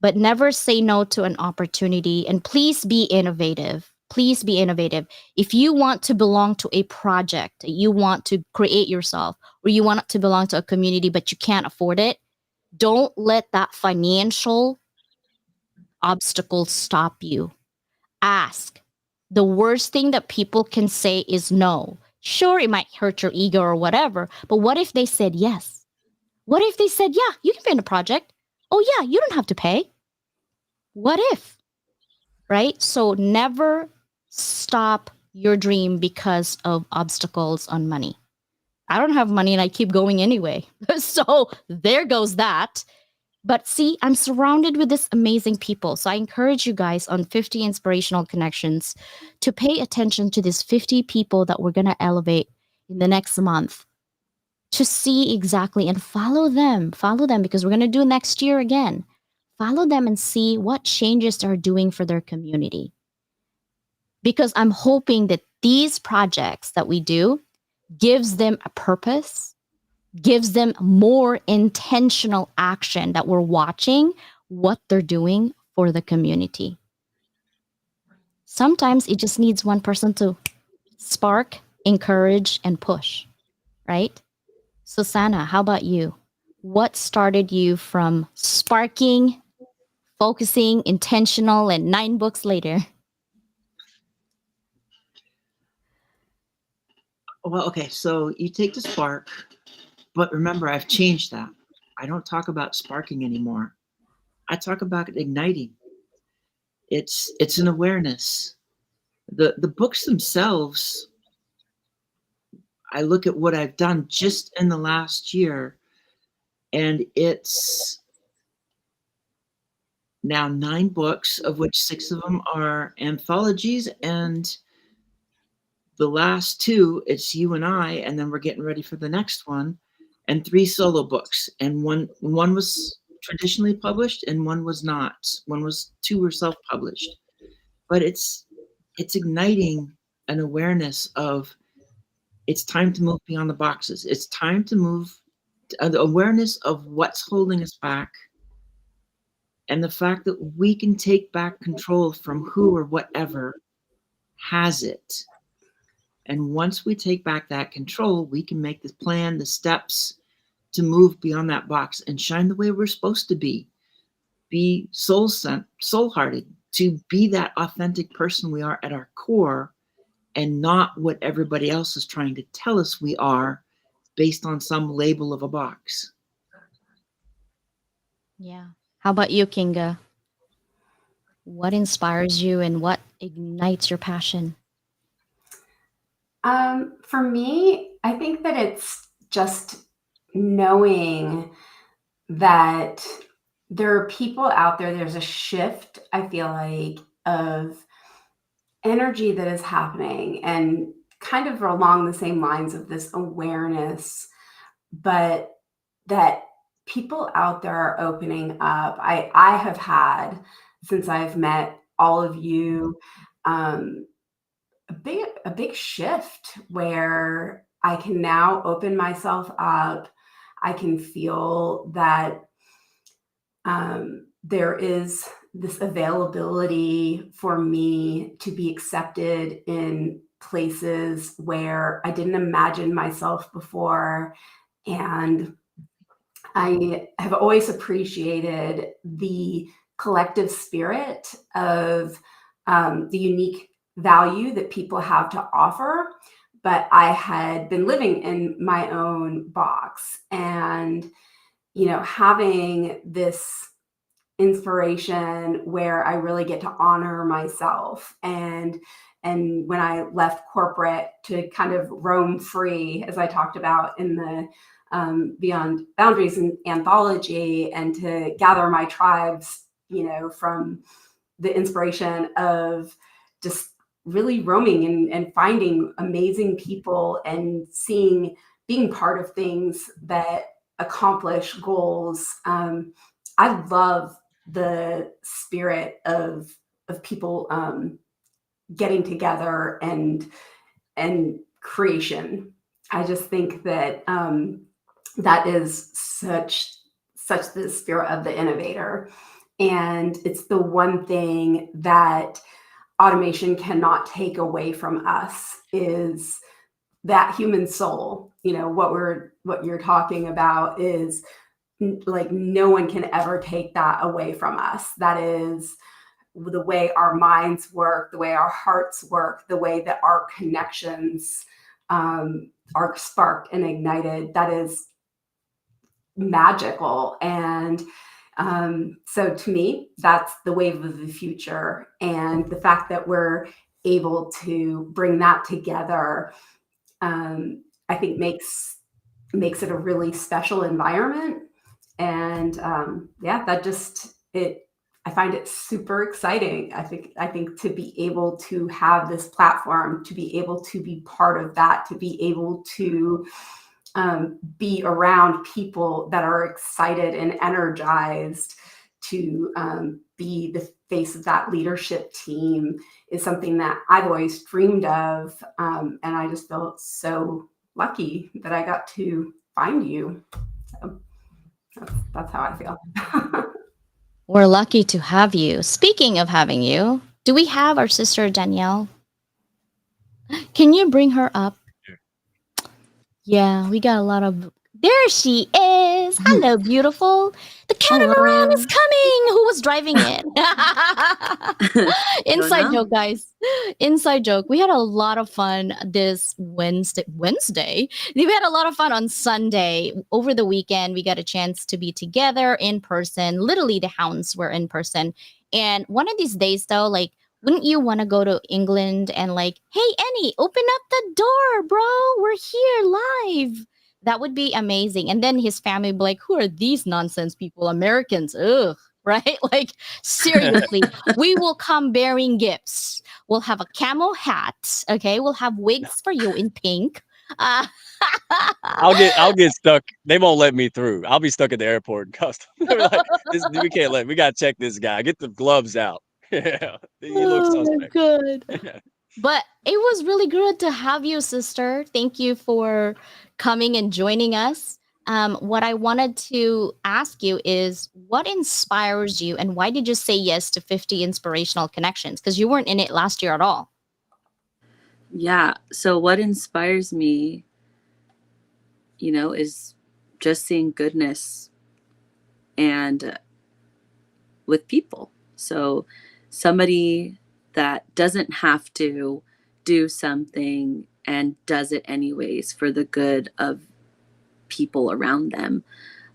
But never say no to an opportunity. And please be innovative. Please be innovative. If you want to belong to a project, you want to create yourself, or you want to belong to a community, but you can't afford it, don't let that financial obstacle stop you. Ask. The worst thing that people can say is no. Sure, it might hurt your ego or whatever, but what if they said yes? What if they said, yeah, you can be in a project. Oh, yeah, you don't have to pay. What if? Right? So never stop your dream because of obstacles on money. I don't have money and I keep going anyway. So there goes that. But see, I'm surrounded with this amazing people. So I encourage you guys on 50 Inspirational Connections to pay attention to these 50 people that we're going to elevate in the next month, to see exactly and follow them because we're going to do next year again. Follow them and see what changes they're doing for their community. Because I'm hoping that these projects that we do gives them a purpose, gives them more intentional action, that we're watching what they're doing for the community. Sometimes it just needs one person to spark, encourage, and push, right? Susannah, how about you? What started you from sparking, focusing, intentional, and 9 books later? Well, okay, so you take the spark, but remember, I've changed that. I don't talk about sparking anymore. I talk about igniting. It's an awareness. The books themselves, I look at what I've done just in the last year, and it's now 9 books, of which 6 of them are anthologies, and the last 2, it's you and I, and then we're getting ready for the next one, and 3 solo books, and one was traditionally published and one was not. 2 were self-published. But it's igniting an awareness of it's time to move beyond the boxes. It's time to move the awareness of what's holding us back, and the fact that we can take back control from who or whatever has it. And once we take back that control, we can make the plan, the steps to move beyond that box and shine the way we're supposed to be soul-hearted, to be that authentic person we are at our core, and not what everybody else is trying to tell us we are based on some label of a box. Yeah. How about you, Kinga? What inspires you and what ignites your passion? For me, I think that it's just knowing that there are people out there, there's a shift, I feel like, of energy that is happening, and kind of along the same lines of this awareness, but that people out there are opening up. I have had, since I've met all of you, a big shift where I can now open myself up. I can feel that there is this availability for me to be accepted in places where I didn't imagine myself before. And I have always appreciated the collective spirit of the unique value that people have to offer. But I had been living in my own box, and, you know, having this inspiration where I really get to honor myself. And when I left corporate to kind of roam free, as I talked about in the Beyond Boundaries and anthology, and to gather my tribes, you know, from the inspiration of just really roaming and finding amazing people and being part of things that accomplish goals. I love the spirit of people getting together and creation. I just think that that is such the spirit of the innovator, and it's the one thing that automation cannot take away from us, is that human soul. You know, what you're talking about is like, no one can ever take that away from us. That is the way our minds work, the way our hearts work, the way that our connections are sparked and ignited. That is magical. And so to me, that's the wave of the future. And the fact that we're able to bring that together, I think makes it a really special environment. And I find it super exciting. I think to be able to have this platform, to be able to be part of that, to be able to be around people that are excited and energized to be the face of that leadership team, is something that I've always dreamed of. And I just felt so lucky that I got to find you. So that's how I feel. We're lucky to have you. Speaking of having you, do we have our sister Danielle? Can you bring her up? Yeah, we got a lot of. There she is. Hello, beautiful. The catamaran is coming. Who was driving it? Inside joke, guys. Inside joke. We had a lot of fun this Wednesday. We had a lot of fun on Sunday. Over the weekend, we got a chance to be together in person. Literally, the hounds were in person. And one of these days, though, like, wouldn't you want to go to England and like, hey, Annie, open up the door, bro. We're here live. That would be amazing. And then his family would be like, who are these nonsense people? Americans. Ugh. right? Like, seriously, we will come bearing gifts. We'll have a camel hat. Okay. We'll have wigs for you in pink. Uh, I'll get stuck. They won't let me through. I'll be stuck at the airport in custom. They're like, we gotta check this guy. Get the gloves out. Yeah. You look oh my suspect. God. But it was really good to have you, sister. Thank you for coming and joining us. What I wanted to ask you is what inspires you and why did you say yes to 50 inspirational connections? Because you weren't in it last year at all. Yeah. So what inspires me, is just seeing goodness and with people. So somebody that doesn't have to do something and does it anyways for the good of people around them.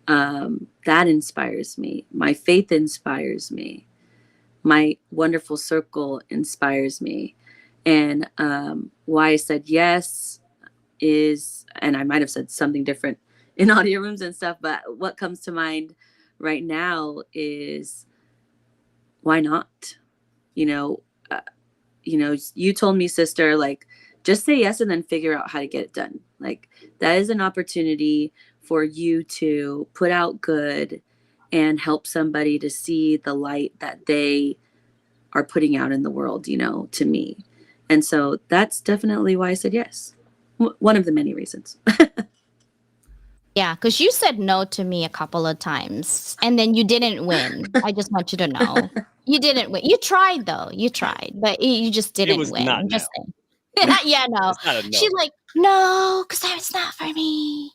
That inspires me. My faith inspires me. My wonderful circle inspires me. And why I said yes is, and I might have said something different in audio rooms and stuff, but what comes to mind right now is why not? You told me, sister, like, just say yes and then figure out how to get it done. Like, that is an opportunity for you to put out good and help somebody to see the light that they are putting out in the world, to me. And so that's definitely why I said yes. One of the many reasons. Yeah, because you said no to me a couple of times and then you didn't win. I just want you to know. You didn't win. You tried, though. You tried, but you just didn't was win. not I'm just no. saying. Yeah, no. It's not a no. She's like, no, because it's not for me.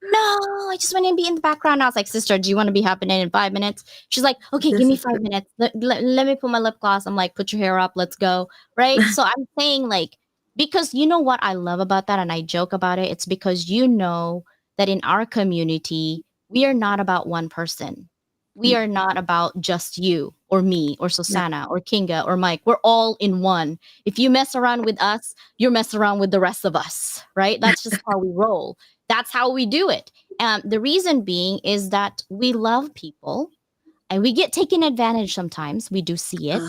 No, I just want to be in the background. I was like, sister, do you want to be happening in 5 minutes? She's like, okay, give me 5 minutes. Let me put my lip gloss. I'm like, put your hair up. Let's go. Right. So I'm saying, like, because you know what I love about that, and I joke about it. It's because that in our community, we are not about one person. We are not about just you or me or Susannah or Kinga or Mike. We're all in one. If you mess around with us, you're messing around with the rest of us, right? That's just how we roll. That's how we do it. The reason being is that we love people and we get taken advantage sometimes. We do see it.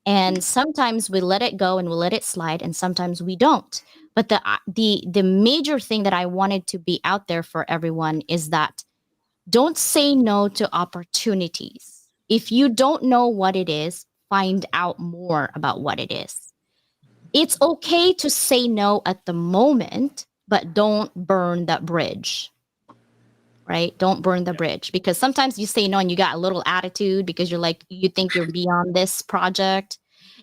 And sometimes we let it go and we let it slide, and sometimes we don't. But the major thing that I wanted to be out there for everyone is that don't say no to opportunities. If you don't know what it is, find out more about what it is. It's okay to say no at the moment, but don't burn that bridge. Right? Don't burn the bridge, because sometimes you say no and you got a little attitude because you think you're beyond this project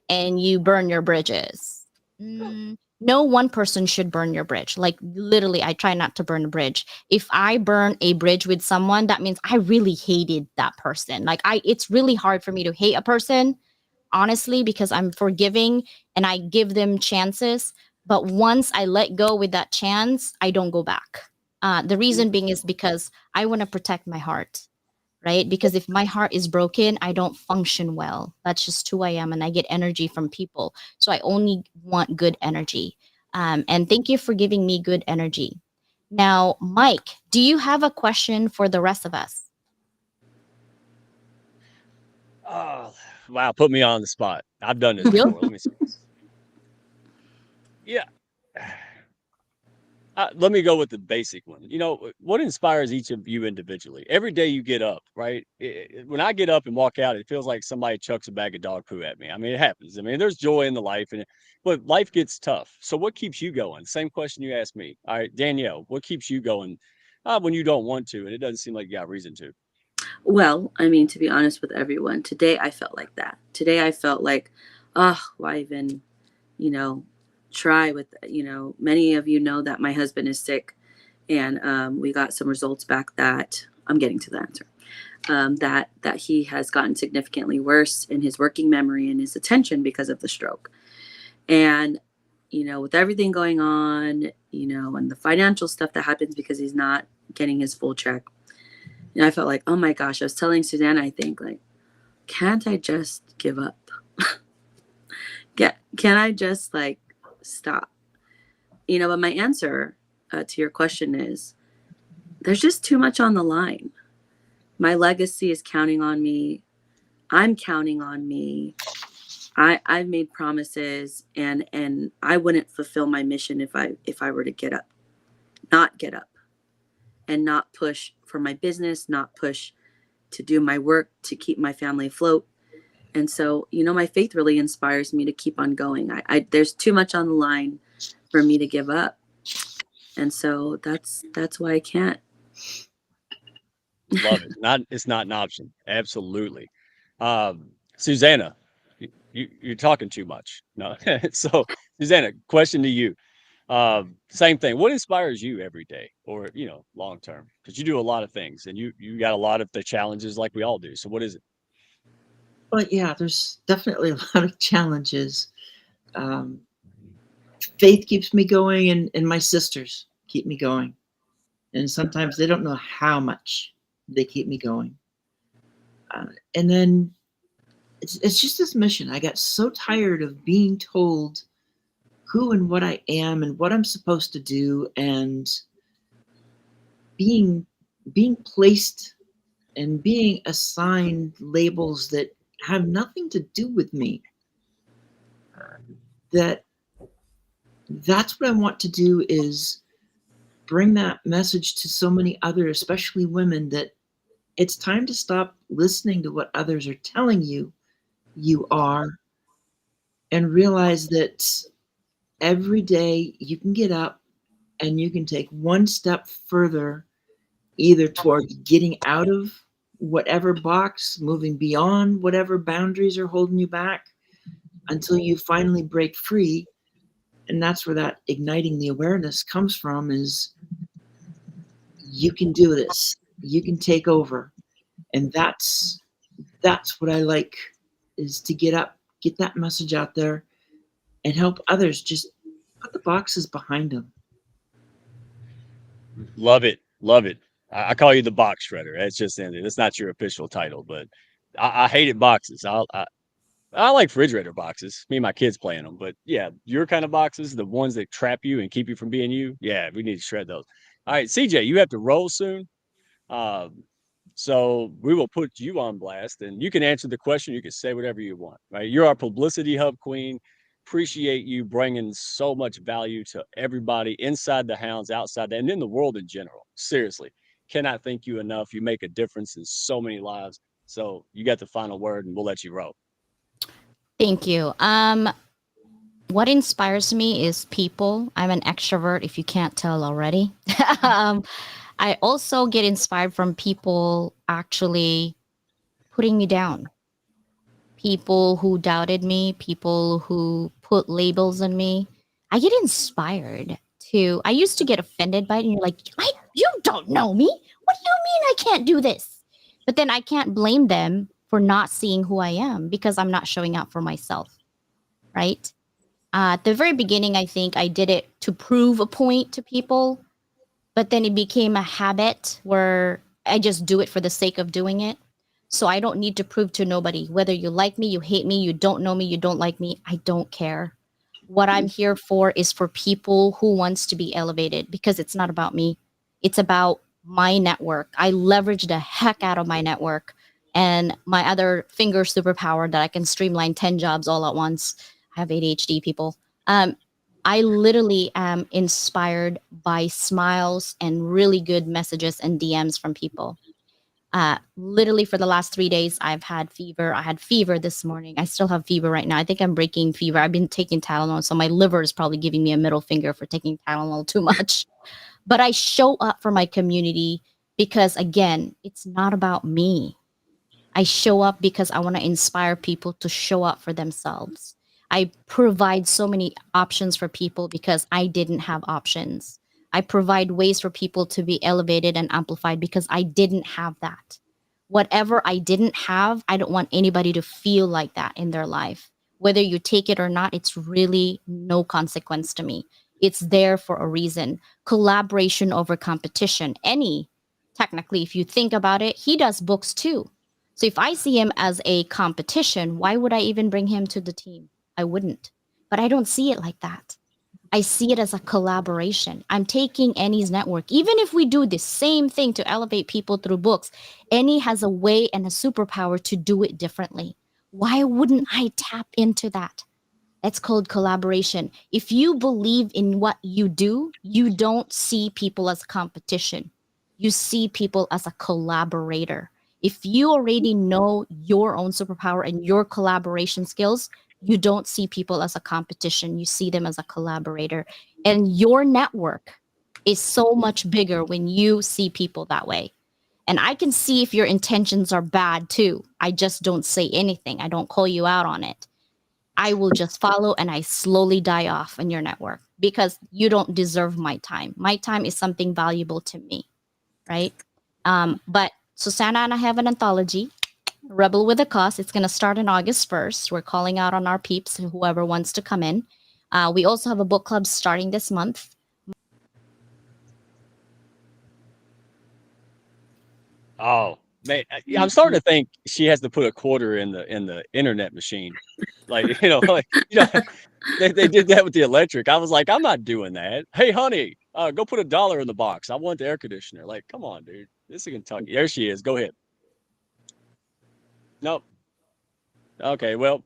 and you burn your bridges. No one person should burn your bridge. Like, literally, I try not to burn a bridge. If I burn a bridge with someone, that means I really hated that person. Like, it's really hard for me to hate a person, honestly, because I'm forgiving and I give them chances. But once I let go with that chance, I don't go back. The reason being is because I want to protect my heart, right? Because if my heart is broken, I don't function well. That's just who I am, and I get energy from people. So I only want good energy. And thank you for giving me good energy. Now, Mike, do you have a question for the rest of us? Oh, wow. Put me on the spot. I've done this before. Let me see. Yeah. Let me go with the basic one. What inspires each of you individually? Every day you get up, right? When I get up and walk out, it feels like somebody chucks a bag of dog poo at me. I mean, it happens. I mean, there's joy in the life, but life gets tough. So what keeps you going? Same question you asked me. All right, Danielle, what keeps you going when you don't want to, and it doesn't seem like you got reason to? Well, I mean, to be honest with everyone, today I felt like that. Today I felt like, why even, try with, many of you know that my husband is sick, and we got some results back that I'm getting to the answer. That he has gotten significantly worse in his working memory and his attention because of the stroke. And, with everything going on, and the financial stuff that happens because he's not getting his full check, I felt like, oh my gosh, I was telling Susannah, I think, like, can't I just give up? Can I just, like, stop? But my answer to your question is, there's just too much on the line. My legacy is counting on me I'm counting on me. I've made promises, and I wouldn't fulfill my mission if I were to not get up and not push for my business, not push to do my work, to keep my family afloat. And so, my faith really inspires me to keep on going. There's too much on the line for me to give up. And so that's why I can't. Love it. It's not an option. Absolutely. Susannah, you're talking too much. No. So Susannah, question to you. Same thing. What inspires you every day or, long term? Because you do a lot of things and you got a lot of the challenges like we all do. So what is it? Well, yeah, there's definitely a lot of challenges. Faith keeps me going, and my sisters keep me going. And sometimes they don't know how much they keep me going. And then it's just this mission. I got so tired of being told who and what I am and what I'm supposed to do, and being placed and being assigned labels that have nothing to do with me. That's what I want to do, is bring that message to so many others, especially women, that it's time to stop listening to what others are telling you are, and realize that every day you can get up and you can take one step further, either toward getting out of whatever box, moving beyond whatever boundaries are holding you back, until you finally break free. And that's where that igniting the awareness comes from, is you can do this, you can take over. And that's what I like, is to get up, get that message out there, and help others just put the boxes behind them. Love it. Love it. I call you the box shredder. That's just ended. It's not your official title, but I hated boxes. I like refrigerator boxes. Me and my kids playing them, but yeah, your kind of boxes, the ones that trap you and keep you from being you. Yeah, we need to shred those. All right, CJ, you have to roll soon. So we will put you on blast, and you can answer the question. You can say whatever you want, right? You're our publicity hub queen. Appreciate you bringing so much value to everybody inside the hounds, outside, and in the world in general. Seriously, cannot thank you enough. You make a difference in so many lives. So you got the final word, and we'll let you roll. Thank you. What inspires me is people. I'm an extrovert, if you can't tell already. I also get inspired from people actually putting me down. People who doubted me, people who put labels on me. I get inspired I used to get offended by it, and you're like, you don't know me. What do you mean I can't do this? But then I can't blame them for not seeing who I am, because I'm not showing out for myself, right? At the very beginning, I think I did it to prove a point to people, but then it became a habit where I just do it for the sake of doing it. So I don't need to prove to nobody, whether you like me, you hate me, you don't know me, you don't like me. I don't care. What I'm here for is for people who wants to be elevated, because it's not about me. It's about my network. I leverage the heck out of my network and my other finger superpower that I can streamline 10 jobs all at once. I have ADHD, people. I literally am inspired by smiles and really good messages and DMs from people. Literally for the last 3 days, I've had fever. I had fever this morning. I still have fever right now. I think I'm breaking fever. I've been taking Tylenol, so my liver is probably giving me a middle finger for taking Tylenol too much. But I show up for my community because, again, it's not about me. I show up because I want to inspire people to show up for themselves. I provide so many options for people because I didn't have options. I provide ways for people to be elevated and amplified because I didn't have that. Whatever I didn't have, I don't want anybody to feel like that in their life. Whether you take it or not, it's really no consequence to me. It's there for a reason. Collaboration over competition. Technically, if you think about it, he does books too. So if I see him as a competition, why would I even bring him to the team? I wouldn't. But I don't see it like that. I see it as a collaboration. I'm taking Annie's network. Even if we do the same thing to elevate people through books, Annie has a way and a superpower to do it differently. Why wouldn't I tap into that? That's called collaboration. If you believe in what you do, you don't see people as competition. You see people as a collaborator. If you already know your own superpower and your collaboration skills, you don't see people as a competition. You see them as a collaborator. And your network is so much bigger when you see people that way. And I can see if your intentions are bad too. I just don't say anything. I don't call you out on it. I will just follow and I slowly die off in your network because you don't deserve my time. My time is something valuable to me, right? But Susannah and I have an anthology, Rebel with a Cause. It's going to start on August 1st. We're calling out on our peeps, whoever wants to come in. We also have a book club starting this month. Oh man, I'm starting to think she has to put a quarter in the internet machine. Like, they did that with the electric. I was like, I'm not doing that. Hey, honey, go put $1 in the box. I want the air conditioner. Like, come on, dude. This is Kentucky. There she is. Go ahead. Nope. Okay, well,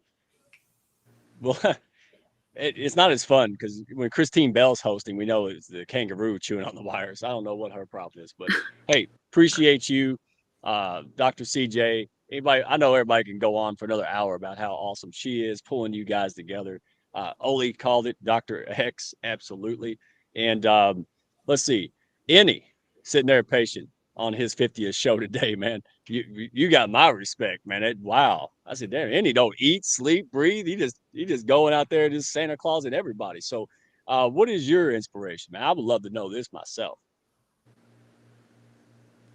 it's not as fun because when Christine Bell's hosting, we know it's the kangaroo chewing on the wires. I don't know what her problem is, but hey, appreciate you, Dr. CJ. Anybody, I know everybody can go on for another hour about how awesome she is pulling you guys together. Oli called it Dr. X, absolutely. And let's see, Any sitting there patient on his 50th show today, man. You got my respect, man. Wow. I said, damn, and he don't eat, sleep, breathe. He just going out there just Santa Claus and everybody. So what is your inspiration, man? I would love to know this myself.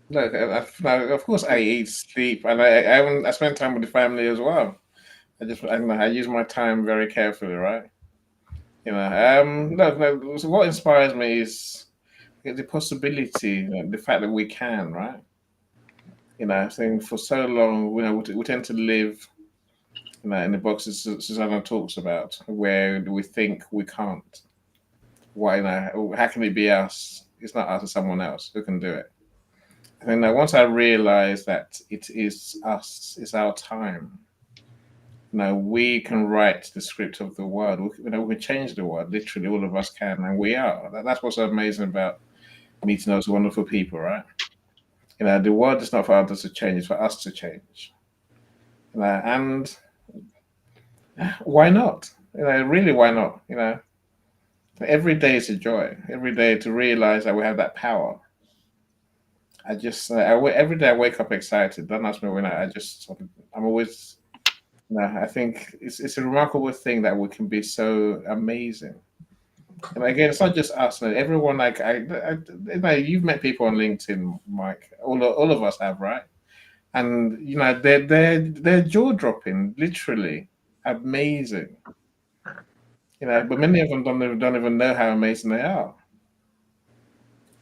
Look, of course, I eat, sleep, and I spend time with the family as well. I use my time very carefully, right? No. So what inspires me is the possibility, the fact that we can, right? I think for so long, we tend to live, in the boxes Susannah talks about, where we think we can't. Why, how can it be us? It's not us, it's someone else who can do it. And then once I realized that it is us, it's our time. We can write the script of the world. We can change the world. Literally, all of us can, and we are. That's what's so amazing about meeting those wonderful people, right? The world is not for others to change; it's for us to change. And why not? Really, why not? Every day is a joy. Every day to realize that we have that power. Every day I wake up excited. Don't ask me when. I'm always. I think it's a remarkable thing that we can be so amazing. And again, it's not just us. Everyone, you've met people on LinkedIn, Mike. All of us have, right? And they're jaw dropping, literally amazing. But many of them don't even know how amazing they are.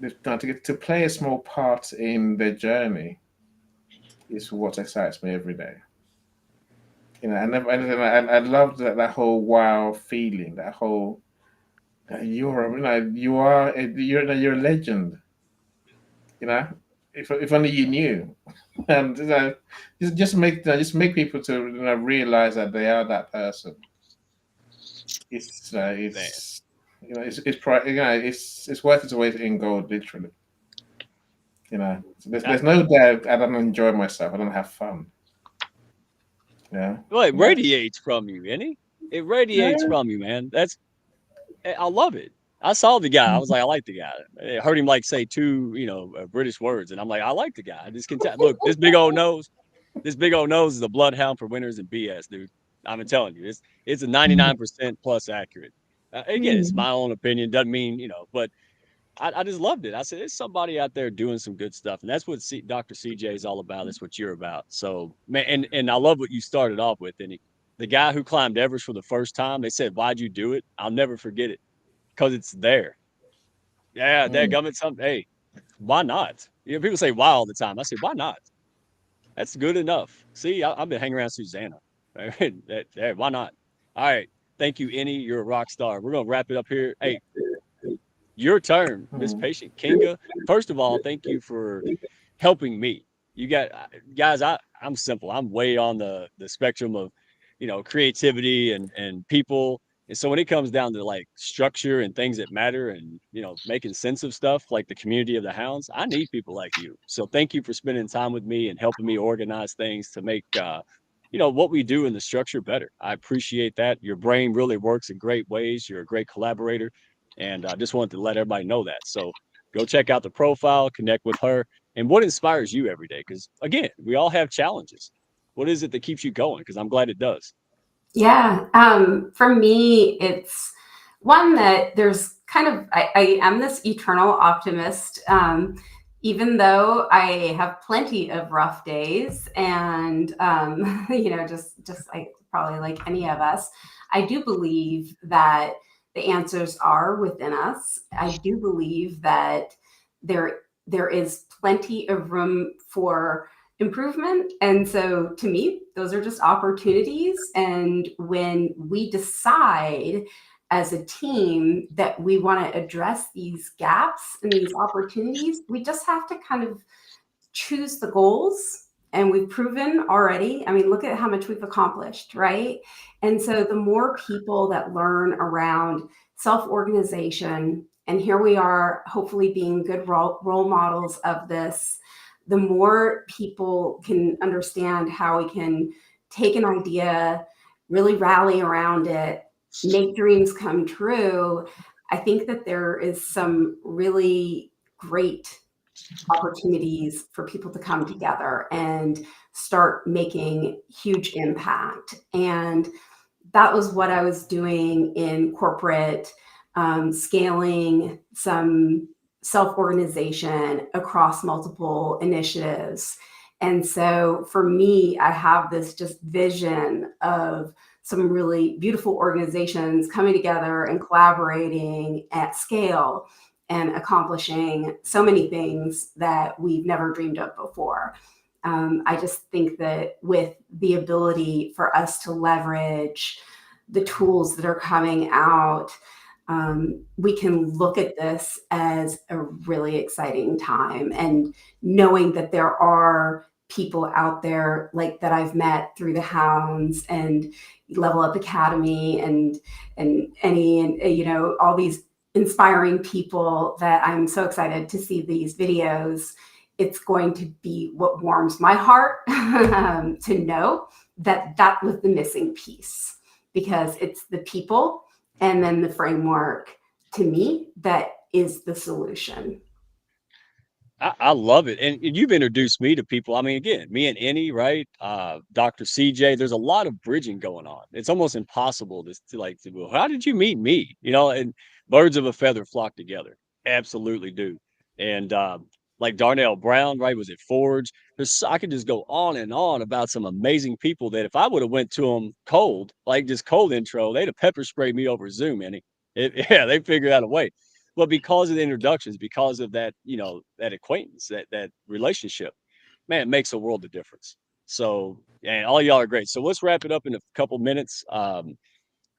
To get to play a small part in their journey is what excites me every day. I love that whole wow feeling, that whole you're a legend. If only you knew, and just make people to realize that they are that person. It's worth its weight in gold, literally. There's no doubt I don't enjoy myself. I don't have fun. Yeah. Well, it radiates from you, Any. It radiates from you, man. I love it. I saw the guy. I was like, I like the guy. I heard him say two, British words, and I'm like, I like the guy. I just can tell. Look, this big old nose. This big old nose is a bloodhound for winners and BS, dude. I'm telling you, it's a 99% plus accurate. Again, it's my own opinion. Doesn't mean but I just loved it. I said, there's somebody out there doing some good stuff, and that's what Dr. CJ is all about. That's what you're about. So, man, and I love what you started off with. And the guy who climbed Everest for the first time, they said, "Why'd you do it?" I'll never forget it because it's there. Yeah, dadgummit, something. Hey, why not? People say why all the time. I say, why not? That's good enough. See, I've been hanging around Susannah. Why not? All right. Thank you, Annie. You're a rock star. We're gonna wrap it up here. Hey, your turn, Miss Hmm. Patient Kinga. First of all, thank you for helping me. You got guys. I'm simple. I'm way on the spectrum of, creativity and people. And so when it comes down to like structure and things that matter, and making sense of stuff like the community of the hounds, I need people like you. So thank you for spending time with me and helping me organize things to make what we do in the structure better. I appreciate that. Your brain really works in great ways. You're a great collaborator. And I just wanted to let everybody know that. So go check out the profile, connect with her. And what inspires you every day? Because again, we all have challenges. What is it that keeps you going? Because I'm glad it does. Yeah. For me, it's one that there's kind of, I am this eternal optimist. Even though I have plenty of rough days and, just like probably like any of us, I do believe that the answers are within us. I do believe that there is plenty of room for improvement. And so to me, those are just opportunities. And when we decide as a team that we want to address these gaps and these opportunities, we just have to kind of choose the goals. And we've proven already, I mean, look at how much we've accomplished, right? And so the more people that learn around self-organization, and here we are, hopefully being good role models of this, the more people can understand how we can take an idea, really rally around it, make dreams come true. I think that there is some really great opportunities for people to come together and start making huge impact. And that was what I was doing in corporate, scaling some self-organization across multiple initiatives. And so for me, I have this just vision of some really beautiful organizations coming together and collaborating at scale and accomplishing so many things that we've never dreamed of before. I just think that with the ability for us to leverage the tools that are coming out, we can look at this as a really exciting time, and knowing that there are people out there like that I've met through the Hounds and Level Up Academy and any, and all these inspiring people that I'm so excited to see these videos. It's going to be what warms my heart to know that that was the missing piece, because it's the people and then the framework, to me, that is the solution. I love it. And you've introduced me to people. I mean, again, me and Annie, right? Dr. CJ, there's a lot of bridging going on. It's almost impossible well, how did you meet me? And birds of a feather flock together. Absolutely do. And like Darnell Brown, right? Was it Forge? I could just go on and on about some amazing people that if I would have went to them cold, like just cold intro, they'd have pepper sprayed me over Zoom, Annie. Yeah, they figured out a way. But because of the introductions, because of that, that acquaintance, that relationship, man, it makes a world of difference. So, and all y'all are great. So let's wrap it up in a couple minutes.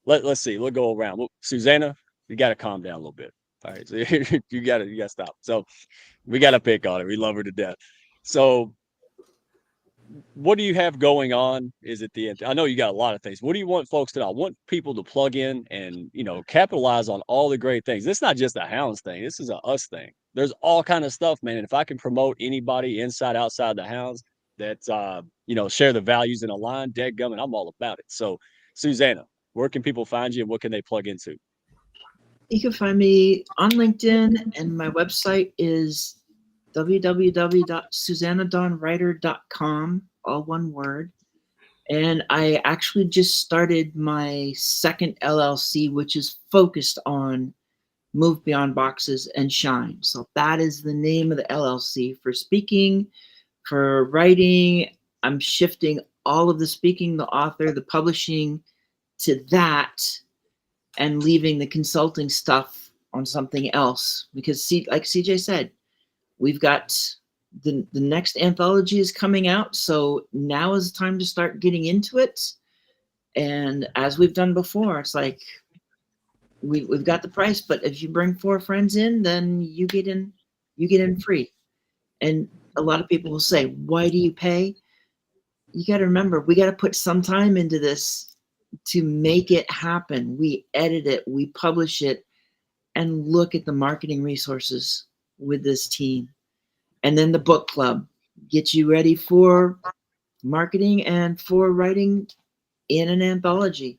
Let's see. We'll go around. Susannah, you got to calm down a little bit. All right, so you got to stop. So we got to pick on her. We love her to death. So what do you have going on? Is it the end? I know you got a lot of things. What do you want folks to know? I want people to plug in and, capitalize on all the great things. It's not just a Hounds thing. This is a us thing. There's all kind of stuff, man. And if I can promote anybody inside, outside the Hounds that, share the values and align, dadgummit, I'm all about it. So Susannah, where can people find you and what can they plug into? You can find me on LinkedIn, and my website is www.susannahdawnwriter.com, all one word. And I actually just started my second LLC, which is focused on Move Beyond Boxes and Shine. So that is the name of the LLC. For speaking, for writing, I'm shifting all of the speaking, the author, the publishing to that, and leaving the consulting stuff on something else. Because like CJ said, we've got the next anthology is coming out. So now is the time to start getting into it. And as we've done before, it's like we've got the price, but if you bring 4 friends in, then you get in free. And a lot of people will say, why do you pay? You got to remember, we got to put some time into this to make it happen. We edit it, we publish it, and look at the marketing resources with this team. And then the book club gets you ready for marketing and for writing in an anthology.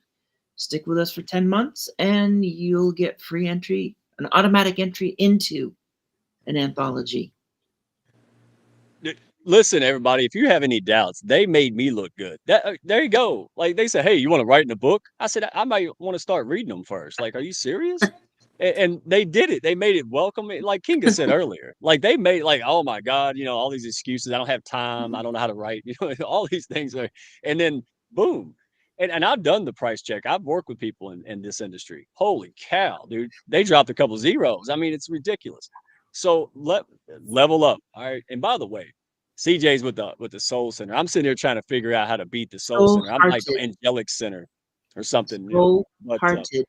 Stick with us for 10 months and you'll get free entry, an automatic entry into an anthology. Listen, everybody, if you have any doubts, they made me look good. There you go. Like they said, hey, you want to write in a book? I said, I might want to start reading them first. Like, are you serious? And they did it. They made it welcoming. Like Kinga said earlier, like they made like, oh my God, all these excuses. I don't have time. I don't know how to write, all these things are, and then boom. And I've done the price check. I've worked with people in this industry. Holy cow, dude. They dropped a couple zeros. I mean, it's ridiculous. So level up. All right. And by the way, CJ's with the Soul Center. I'm sitting here trying to figure out how to beat the Soul Center. I'm like Angelic Center or something. Hearted.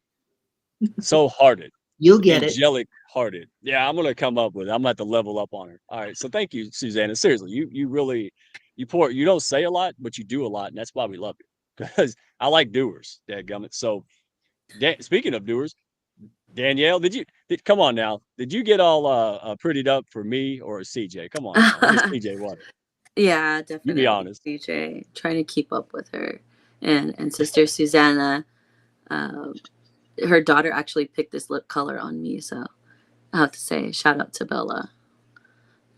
So hearted. You'll get Angelic hearted. Yeah, I'm gonna come up with it. I'm gonna have to level up on her. All right. So thank you, Susannah. Seriously, you really you don't say a lot, but you do a lot, and that's why we love you. Because I like doers, dadgummit. So speaking of doers, Danielle, come on now? Did you get all prettied up for me or CJ? Come on now. I guess CJ won. Yeah, definitely. You be honest. CJ, trying to keep up with her. And Sister Susannah, her daughter actually picked this lip color on me. So I have to say, shout out to Bella.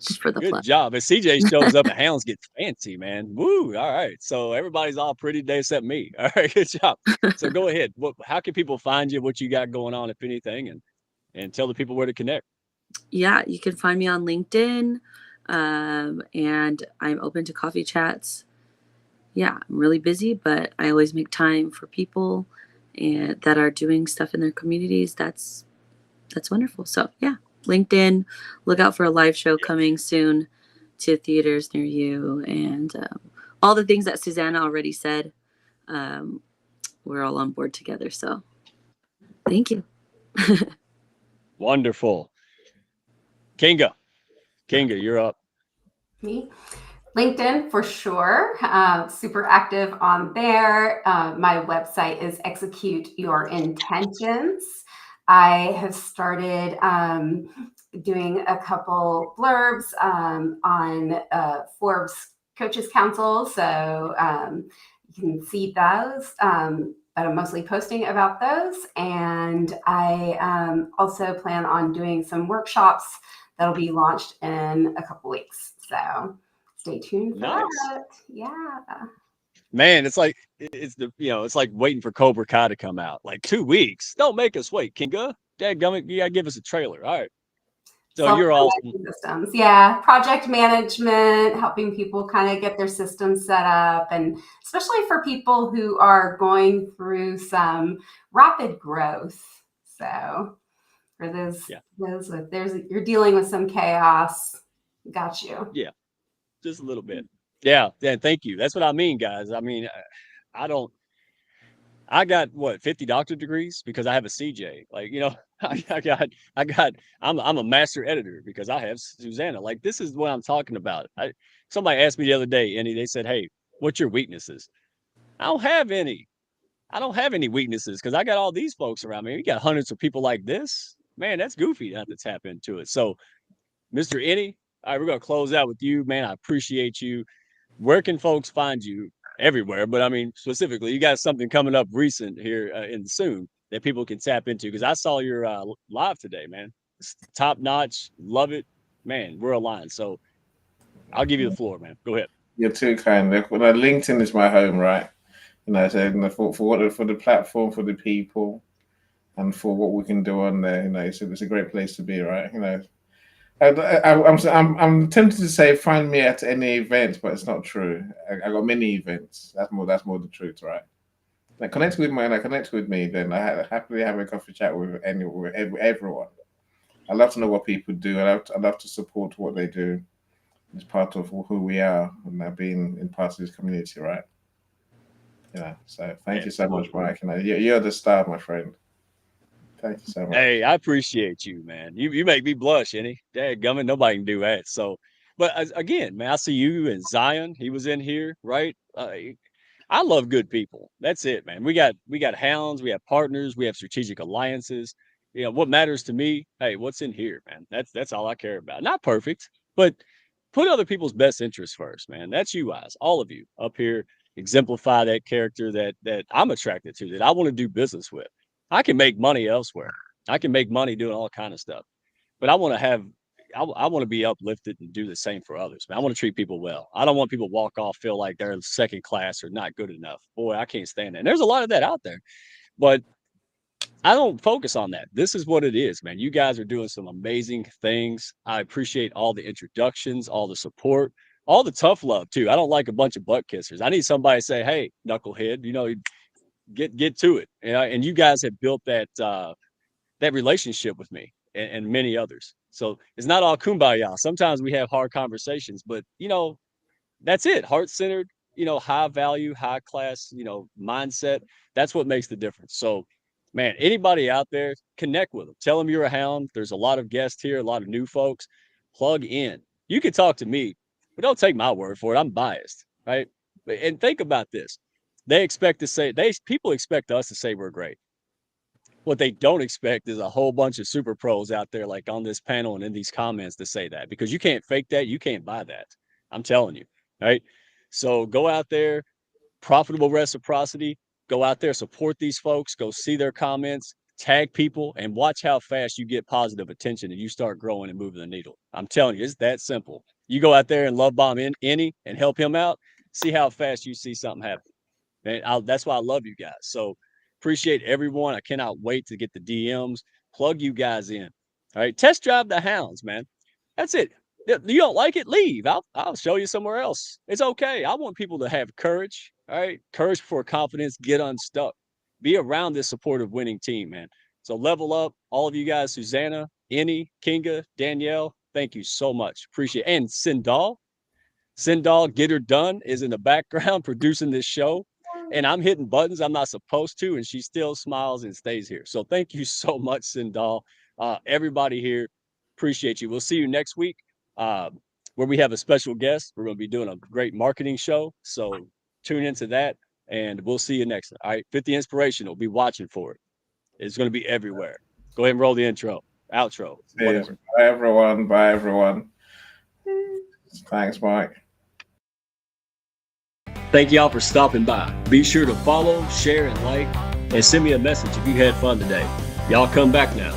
Just for the Good fluff. job. And CJ shows up and Hounds get fancy, man. Woo. All right. So everybody's all pretty today except me. All right. Good job. So go ahead. How can people find you? What you got going on, if anything, and tell the people where to connect. Yeah, you can find me on LinkedIn. And I'm open to coffee chats. Yeah, I'm really busy, but I always make time for people and that are doing stuff in their communities. That's wonderful. So yeah, LinkedIn, look out for a live show coming soon to theaters near you, and all the things that Susannah already said. We're all on board together. So thank you. Wonderful. Kinga, you're up. Me? LinkedIn for sure. Super active on there. My website is Execute Your Intentions. I have started doing a couple blurbs on Forbes Coaches Council. So you can see those. But I'm mostly posting about those. And I also plan on doing some workshops that'll be launched in a couple weeks. So stay tuned for that. Yeah. Man, it's like it's like waiting for Cobra Kai to come out. Like 2 weeks. Don't make us wait, Kinga. Dadgummit, you gotta give us a trailer. All right. So you're awesome. Systems. Yeah. Project management, helping people kind of get their systems set up, and especially for people who are going through some rapid growth. So for those with you're dealing with some chaos. Got you. Yeah. Just a little bit. Yeah. Thank you. That's what I mean, guys. I mean, I got 50 doctorate degrees because I have a CJ. Like, I'm a master editor because I have Susannah. Like, this is what I'm talking about. Somebody asked me the other day, and they said, hey, what's your weaknesses? I don't have any. I don't have any weaknesses because I got all these folks around me. We got hundreds of people like this. Man, that's goofy to have to tap into it. So, Mr. Any, all right, we're going to close out with you, man. I appreciate you. Where can folks find you? Everywhere, but I mean, specifically, you got something coming up recent here in soon that people can tap into, because I saw your live today, man. It's top notch. Love it. Man, we're aligned. So I'll give you the floor, man. Go ahead. You're too kind. LinkedIn is my home, right? For the platform, for the people, and for what we can do on there, it's a great place to be, right? I'm tempted to say find me at any event, but it's not true. I got many events. That's more the truth, right? Like connect with me, then I happily have a coffee chat with everyone. I love to know what people do. I love to support what they do. It's part of who we are, and being in part of this community, right? Yeah. So thank you so much, Mike. And you're the star, my friend. Thank you so much. Hey, I appreciate you, man. You make me blush, any dadgummit, nobody can do that. So, but again, man, I see you and Zion. He was in here, right? I love good people. That's it, man. We got hounds, we have partners, we have strategic alliances. You know what matters to me? Hey, what's in here, man? That's all I care about. Not perfect, but put other people's best interests first, man. That's you guys, all of you up here. Exemplify that character that I'm attracted to, that I want to do business with. I can make money elsewhere. I can make money doing all kind of stuff, but I want to have, I want to be uplifted and do the same for others. Man, I want to treat people well. I don't want people to walk off, feel like they're second class or not good enough. Boy, I can't stand that. And there's a lot of that out there, but I don't focus on that. This is what it is, man. You guys are doing some amazing things. I appreciate all the introductions, all the support, all the tough love too. I don't like a bunch of butt kissers. I need somebody to say, "Hey, knucklehead, you know, get to it." And you guys have built that that relationship with me and many others. So it's not all kumbaya. Sometimes we have hard conversations, but you know, that's it. Heart-centered, you know, high value, high class, you know, mindset. That's what makes the difference. So, man, anybody out there, connect with them. Tell them you're a hound. There's a lot of guests here, a lot of new folks. Plug in. You can talk to me, but don't take my word for it. I'm biased, right? And think about this. People expect us to say we're great. What they don't expect is a whole bunch of super pros out there, like on this panel and in these comments, to say that, because you can't fake that. You can't buy that. I'm telling you, right? So go out there, profitable reciprocity, go out there, support these folks, go see their comments, tag people, and watch how fast you get positive attention and you start growing and moving the needle. I'm telling you, it's that simple. You go out there and love bomb any and help him out, see how fast you see something happen. And that's why I love you guys. So appreciate everyone. I cannot wait to get the DMs. Plug you guys in. All right. Test drive the hounds, man. That's it. You don't like it, leave. I'll show you somewhere else. It's okay. I want people to have courage. All right. Courage before confidence. Get unstuck. Be around this supportive winning team, man. So level up. All of you guys, Susannah, Annie, Kinga, Danielle, thank you so much. Appreciate it. And Sindal, Get Her Done, is in the background producing this show. And I'm hitting buttons I'm not supposed to, and she still smiles and stays here. So thank you so much, Sindal. Everybody here, appreciate you. We'll see you next week, where we have a special guest. We're going to be doing a great marketing show. So tune into that, and we'll see you next time. All right, 50 Inspirational. Be watching for it. It's going to be everywhere. Go ahead and roll the outro, whatever. Bye, everyone. Bye, everyone. Thanks, Mike. Thank y'all for stopping by. Be sure to follow, share, and like, and send me a message if you had fun today. Y'all come back now.